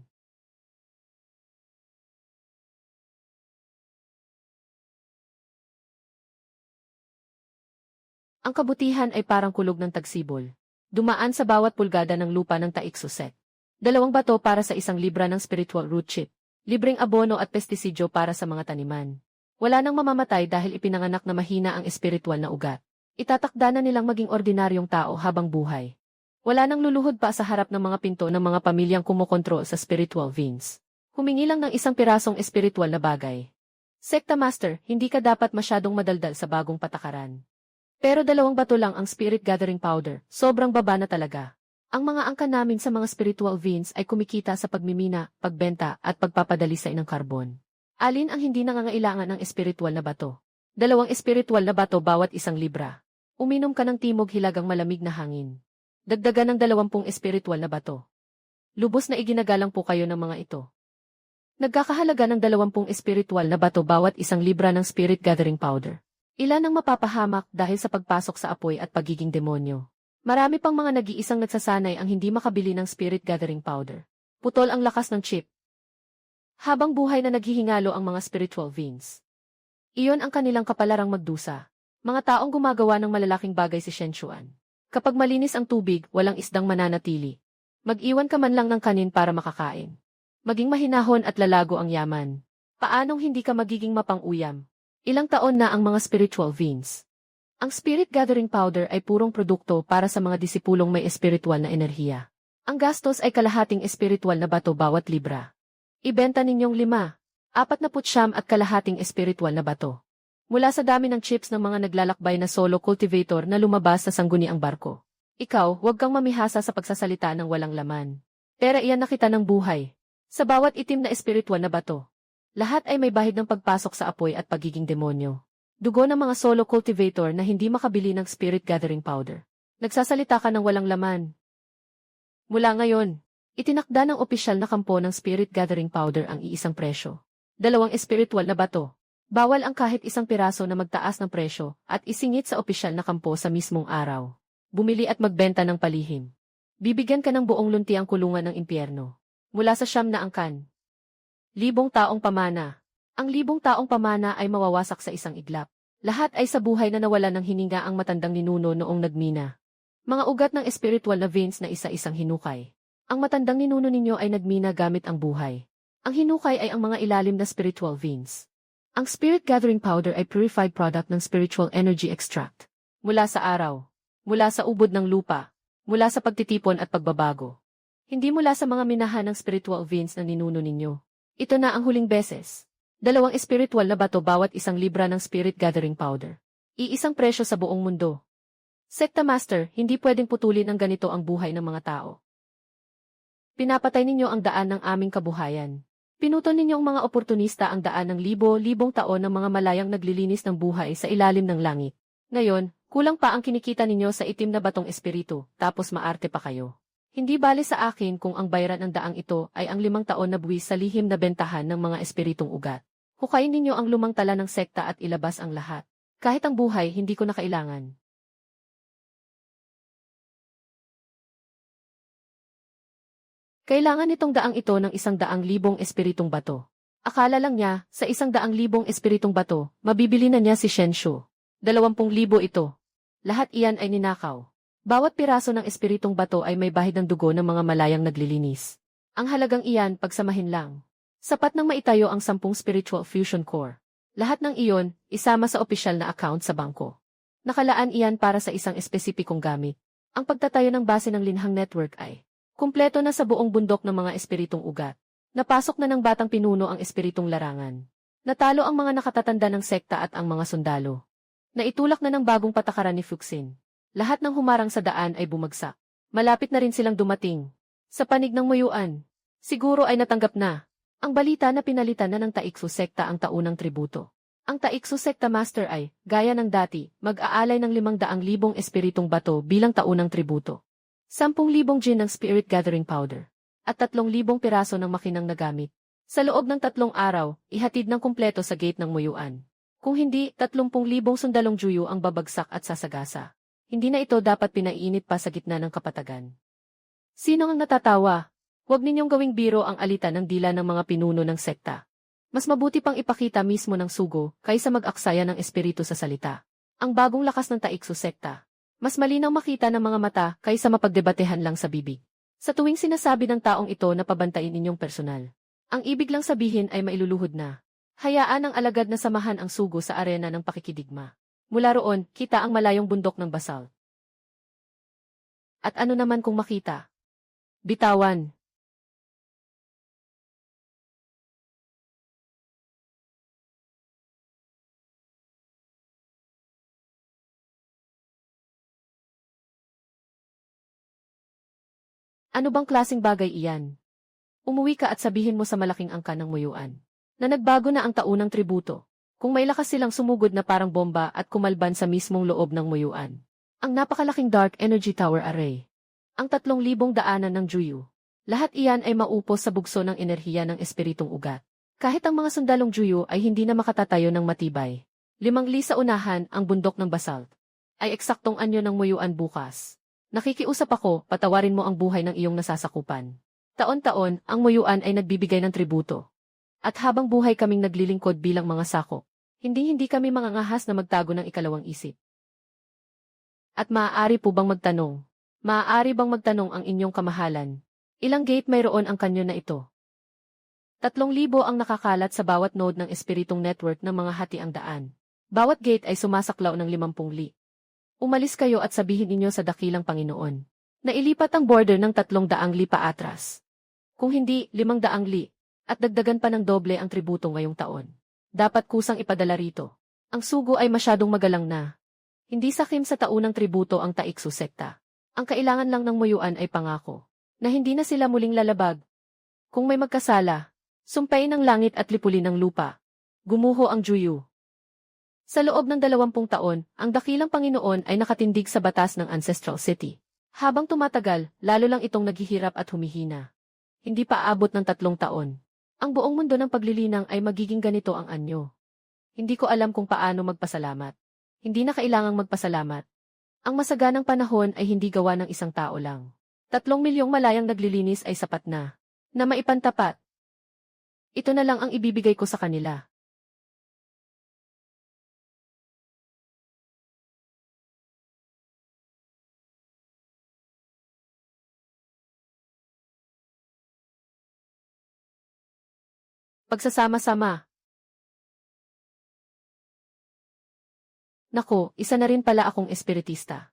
Ang kabutihan ay parang kulog ng tagsibol. Dumaan sa bawat pulgada ng lupa ng Taiksu sect. 2 bato para sa 1 libra ng spiritual root chip. Libreng abono at pestisidyo para sa mga taniman. Wala nang mamamatay dahil ipinanganak na mahina ang espiritual na ugat. Itatakda na nilang maging ordinaryong tao habang buhay. Wala nang luluhod pa sa harap ng mga pinto ng mga pamilyang kumokontrol sa spiritual veins. Humingi lang ng 1 pirasong espiritual na bagay. Sekta Master, hindi ka dapat masyadong madaldal sa bagong patakaran. Pero 2 bato lang ang spirit gathering powder, sobrang baba na talaga. Ang mga angka namin sa mga spiritual veins ay kumikita sa pagmimina, pagbenta, at pagpapadalisay ng karbon. Alin ang hindi nangangailangan ng espiritual na bato? 2 espiritual na bato bawat 1 libra. Uminom ka ng timog hilagang malamig na hangin. Dagdagan ng 20 espiritual na bato. Lubos na iginagalang po kayo ng mga ito. Nagkakahalaga ng 20 espiritual na bato bawat 1 libra ng spirit gathering powder. Ilan ang mapapahamak dahil sa pagpasok sa apoy at pagiging demonyo. Marami pang mga nag-iisang nagsasanay ang hindi makabili ng spirit gathering powder. Putol ang lakas ng chip. Habang buhay na naghihingalo ang mga spiritual veins. Iyon ang kanilang kapalarang magdusa. Mga taong gumagawa ng malalaking bagay si Shenchuan. Kapag malinis ang tubig, walang isdang mananatili. Mag-iwan ka man lang ng kanin para makakain. Maging mahinahon at lalago ang yaman. Paanong hindi ka magiging mapang-uyam? Ilang taon na ang mga spiritual veins. Ang spirit gathering powder ay purong produkto para sa mga disipulong may espiritual na enerhiya. Ang gastos ay kalahating espiritual na bato bawat libra. Ibenta ninyong 49 at kalahating espiritual na bato. Mula sa dami ng chips ng mga naglalakbay na solo cultivator na lumabas sa sangguniang barko. Ikaw, huwag kang mamihasa sa pagsasalita ng walang laman. Pera iyan na kita ng buhay. Sa bawat itim na espiritual na bato. Lahat ay may bahid ng pagpasok sa apoy at pagiging demonyo. Dugo ng mga solo cultivator na hindi makabili ng spirit gathering powder. Nagsasalita ka ng walang laman. Mula ngayon, itinakda ng opisyal na kampo ng spirit gathering powder ang iisang presyo. 2 espiritual na bato. Bawal ang kahit isang piraso na magtaas ng presyo at isingit sa opisyal na kampo sa mismong araw. Bumili at magbenta ng palihim. Bibigyan ka ng buong lunti ang kulungan ng impyerno. Mula sa 9 na angkan. 1,000 taong pamana. Ang 1,000 taong pamana ay mawawasak sa isang iglap. Lahat ay sa buhay na nawala ng hininga ang matandang ninuno noong nagmina. Mga ugat ng espiritual na veins na isa-isang hinukay. Ang matandang ninuno ninyo ay nagmina gamit ang buhay. Ang hinukay ay ang mga ilalim na spiritual veins. Ang spirit gathering powder ay purified product ng spiritual energy extract. Mula sa araw. Mula sa ubod ng lupa. Mula sa pagtitipon at pagbabago. Hindi mula sa mga minahan ng spiritual veins na ninuno ninyo. Ito na ang huling beses. 2 espiritual na bato bawat 1 libra ng spirit gathering powder. Iisang presyo sa buong mundo. Sekta Master, hindi pwedeng putulin ang ganito ang buhay ng mga tao. Pinapatay ninyo ang daan ng aming kabuhayan. Pinutol ninyong mga oportunista ang daan ng libo-libong taon ng mga malayang naglilinis ng buhay sa ilalim ng langit. Ngayon, kulang pa ang kinikita ninyo sa itim na batong espiritu, tapos maarte pa kayo. Hindi bale sa akin kung ang bayaran ng daang ito ay ang 5 taon na buwis sa lihim na bentahan ng mga espiritong ugat. Hukayin ninyo ang lumang tala ng sekta at ilabas ang lahat. Kahit ang buhay, hindi ko na kailangan. Kailangan itong daang ito ng 100,000 espiritong bato. Akala lang niya, sa 100,000 espiritong bato, mabibili na niya si Shenshu. 20,000 ito. Lahat iyan ay ninakaw. Bawat piraso ng espiritong bato ay may bahid ng dugo ng mga malayang naglilinis. Ang halagang iyan pagsamahin lang. Sapat nang maitayo ang 10 spiritual fusion core. Lahat ng iyon, isama sa opisyal na account sa bangko. Nakalaan iyan para sa isang espesipikong gamit. Ang pagtatayo ng base ng linhang network ay kumpleto na sa buong bundok ng mga espiritong ugat. Napasok na ng batang pinuno ang espiritong larangan. Natalo ang mga nakatatanda ng sekta at ang mga sundalo. Naitulak na ng bagong patakaran ni Fuxin. Lahat ng humarang sa daan ay bumagsak. Malapit na rin silang dumating. Sa panig ng muyuan, siguro ay natanggap na. Ang balita na pinalitan na ng Taiksu sekta ang taunang tributo. Ang Taiksu sekta master ay, gaya ng dati, mag-aalay ng 500,000 espiritong bato bilang taunang tributo. 10,000 gin ng spirit gathering powder. At 3,000 piraso ng makinang nagamit. Sa loob ng 3 araw, ihatid ng kumpleto sa gate ng muyuan. Kung hindi, 30,000 sundalong juyo ang babagsak at sasagasa. Hindi na ito dapat pinaiinit pa sa gitna ng kapatagan. Sino ang natatawa? Huwag ninyong gawing biro ang alitan ng dila ng mga pinuno ng sekta. Mas mabuti pang ipakita mismo ng sugo kaysa mag-aksaya ng espiritu sa salita. Ang bagong lakas ng Taiksu sekta. Mas malinaw makita ng mga mata kaysa mapagdebatehan lang sa bibig. Sa tuwing sinasabi ng taong ito na pabantayin inyong personal, ang ibig lang sabihin ay mailuluhod na. Hayaan ang alagad na samahan ang sugo sa arena ng pakikidigma. Mula roon, kita ang malayong bundok ng basalt. At ano naman kung makita? Bitawan. Ano bang klaseng bagay iyan? Umuwi ka at sabihin mo sa malaking angka ng muyuan na nagbago na ang taunang tributo. Kung may lakas silang sumugod na parang bomba at kumalban sa mismong loob ng muyuan. Ang napakalaking Dark Energy Tower Array. Ang 3,000 daanan ng Juyu. Lahat iyan ay maupos sa bugso ng enerhiya ng espiritong ugat. Kahit ang mga sundalong Juyu ay hindi na makatatayo ng matibay. 5 li sa unahan, ang bundok ng basalt. Ay eksaktong anyo ng muyuan bukas. Nakikiusap ako, patawarin mo ang buhay ng iyong nasasakupan. Taon-taon, ang muyuan ay nagbibigay ng tributo. At habang buhay kaming naglilingkod bilang mga sakop, hindi kami mangangahas na magtago ng ikalawang isip. At maaari po bang magtanong? Maaari bang magtanong ang inyong kamahalan? Ilang gate mayroon ang kanyo na ito? 3,000 ang nakakalat sa bawat node ng espiritong network ng mga hatiang daan. Bawat gate ay sumasaklaw ng 50 li. Umalis kayo at sabihin ninyo sa dakilang Panginoon na ilipat ang border ng 300 li paatras. Kung hindi, 500 li, at dagdagan pa ng doble ang tributo ngayong taon. Dapat kusang ipadala rito. Ang sugo ay masyadong magalang na. Hindi sakim sa taunang tributo ang Taiksu sekta. Ang kailangan lang ng muyuan ay pangako na hindi na sila muling lalabag. Kung may magkasala, sumpain ng langit at lipulin ng lupa. Gumuho ang Juyu. Sa loob ng 20 taon, ang dakilang Panginoon ay nakatindig sa batas ng Ancestral City. Habang tumatagal, lalo lang itong naghihirap at humihina. Hindi pa aabot ng 3 taon. Ang buong mundo ng paglilinang ay magiging ganito ang anyo. Hindi ko alam kung paano magpasalamat. Hindi na kailangang magpasalamat. Ang masaganang panahon ay hindi gawa ng isang tao lang. 3 milyong malayang naglilinis ay sapat na maipantapat. Ito na lang ang ibibigay ko sa kanila. Pagsasama-sama. Nako, isa na rin pala akong espiritista.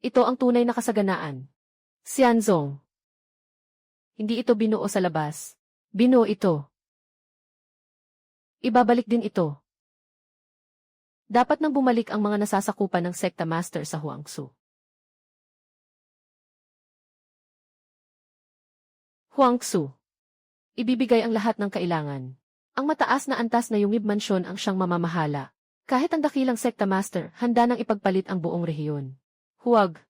Ito ang tunay na kasaganaan. Xianzong. Hindi ito binuo sa labas. Binuo ito. Ibabalik din ito. Dapat nang bumalik ang mga nasasakupan ng sekta master sa Huangsu. Huangsu. Ibibigay ang lahat ng kailangan. Ang mataas na antas na Yungib Mansion ang siyang mamamahala. Kahit ang dakilang sekta master, handa nang ipagpalit ang buong rehiyon. Huwag.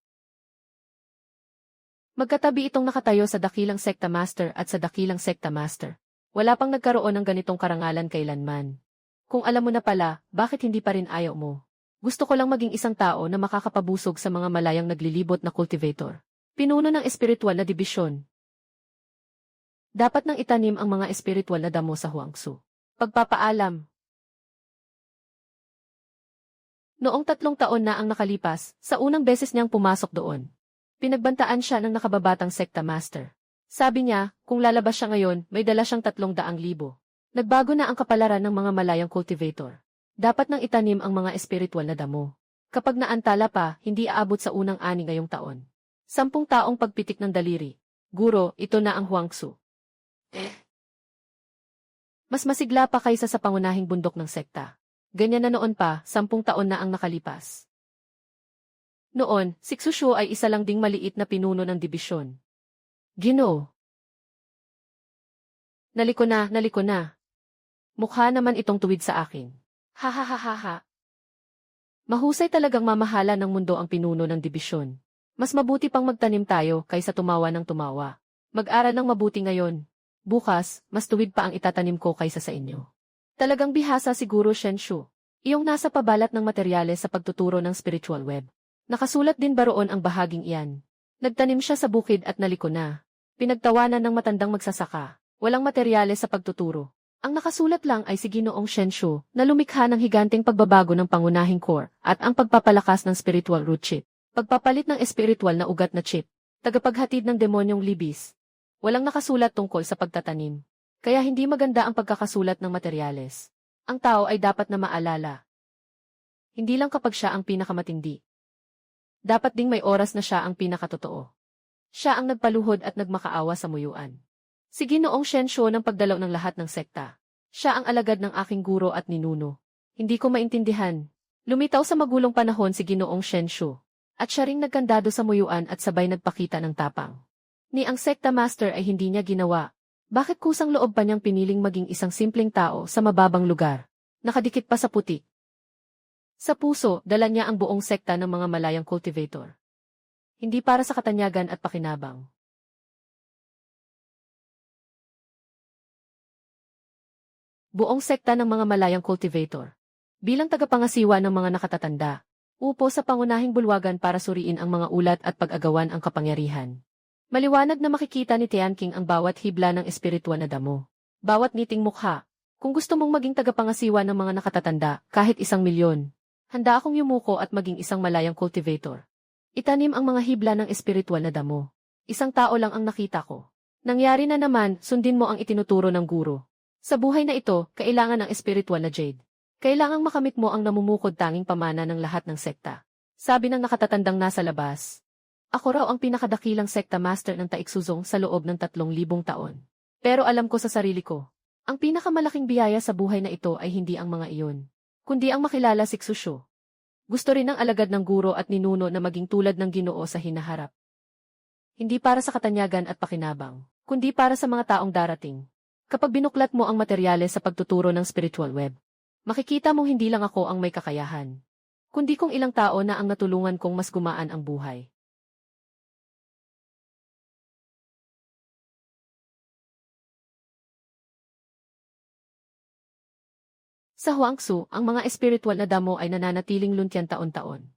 Magkatabi itong nakatayo sa dakilang sekta master at sa dakilang sekta master. Wala pang nagkaroon ng ganitong karangalan kailanman. Kung alam mo na pala, bakit hindi pa rin ayaw mo? Gusto ko lang maging isang tao na makakapabusog sa mga malayang naglilibot na cultivator. Pinuno ng espiritual na dibisyon. Dapat nang itanim ang mga espiritual na damo sa Huangsu. Pagpapaalam. Noong 3 taon na ang nakalipas, sa unang beses niyang pumasok doon. Pinagbantaan siya ng nakababatang sekta master. Sabi niya, kung lalabas siya ngayon, may dala siyang 300,000. Nagbago na ang kapalaran ng mga malayang cultivator. Dapat nang itanim ang mga espiritual na damo. Kapag naantala pa, hindi aabot sa unang ani ngayong taon. 10 taong pagpitik ng daliri. Guro, ito na ang Huangsu. Mas masigla pa kaysa sa pangunahing bundok ng sekta. Ganyan na noon pa, 10 taon na ang nakalipas. Noon, si Xushu ay isa lang ding maliit na pinuno ng dibisyon. Ginoo. Naliko na. Mukha naman itong tuwid sa akin. Ha. Mahusay talagang mamahala ng mundo ang pinuno ng dibisyon. Mas mabuti pang magtanim tayo kaysa tumawa ng tumawa. Mag-aral ng mabuti ngayon. Bukas, mas tuwid pa ang itatanim ko kaysa sa inyo. Talagang bihasa siguro Shenshu. Iyong nasa pabalat ng materyales sa pagtuturo ng spiritual web. Nakasulat din ba roon ang bahaging iyan? Nagtanim siya sa bukid at naliko na. Pinagtawanan ng matandang magsasaka. Walang materyales sa pagtuturo. Ang nakasulat lang ay si Ginoong Shenshu na lumikha ng higanteng pagbabago ng pangunahing core at ang pagpapalakas ng spiritual root chip. Pagpapalit ng espiritual na ugat na chip. Tagapaghatid ng demonyong libis. Walang nakasulat tungkol sa pagtatanim. Kaya hindi maganda ang pagkakasulat ng materyales. Ang tao ay dapat na maalala. Hindi lang kapag siya ang pinakamatindi. Dapat ding may oras na siya ang pinakatotoo. Siya ang nagpaluhod at nagmakaawa sa muyuan. Si Ginoong Shenshu ng pagdalaw ng lahat ng sekta. Siya ang alagad ng aking guro at ninuno. Hindi ko maintindihan. Lumitaw sa magulong panahon si Ginoong Shenshu. At siya ring nagkandado sa muyuan at sabay nagpakita ng tapang. Ni ang sekta master ay hindi niya ginawa. Bakit kusang loob pa niyang piniling maging isang simpleng tao sa mababang lugar? Nakadikit pa sa putik. Sa puso, dala niya ang buong sekta ng mga malayang cultivator. Hindi para sa katanyagan at pakinabang. Buong sekta ng mga malayang cultivator. Bilang tagapangasiwa ng mga nakatatanda, upo sa pangunahing bulwagan para suriin ang mga ulat at pag-agawan ang kapangyarihan. Maliwanag na makikita ni Tian King ang bawat hibla ng espiritual na damo. Bawat ngiting mukha. Kung gusto mong maging tagapangasiwa ng mga nakatatanda, kahit 1,000,000, handa akong yumuko at maging isang malayang cultivator. Itanim ang mga hibla ng espiritual na damo. Isang tao lang ang nakita ko. Nangyari na naman, sundin mo ang itinuturo ng guro. Sa buhay na ito, kailangan ng espiritual na jade. Kailangang makamit mo ang namumukod tanging pamana ng lahat ng sekta. Sabi ng nakatatandang nasa labas. Ako raw ang pinakadakilang sekta master ng Taixuzong sa loob ng 3,000 taon. Pero alam ko sa sarili ko, ang pinakamalaking biyaya sa buhay na ito ay hindi ang mga iyon, kundi ang makilala si Xushu. Gusto rin ng alagad ng guro at ninuno na maging tulad ng Ginoo sa hinaharap. Hindi para sa katanyagan at pakinabang, kundi para sa mga taong darating. Kapag binuklat mo ang materyales sa pagtuturo ng spiritual web, makikita mong hindi lang ako ang may kakayahan, kundi kung ilang tao na ang natulungan kong mas gumaan ang buhay. Sa Huangsu, ang mga espiritual na damo ay nananatiling luntyan taon-taon.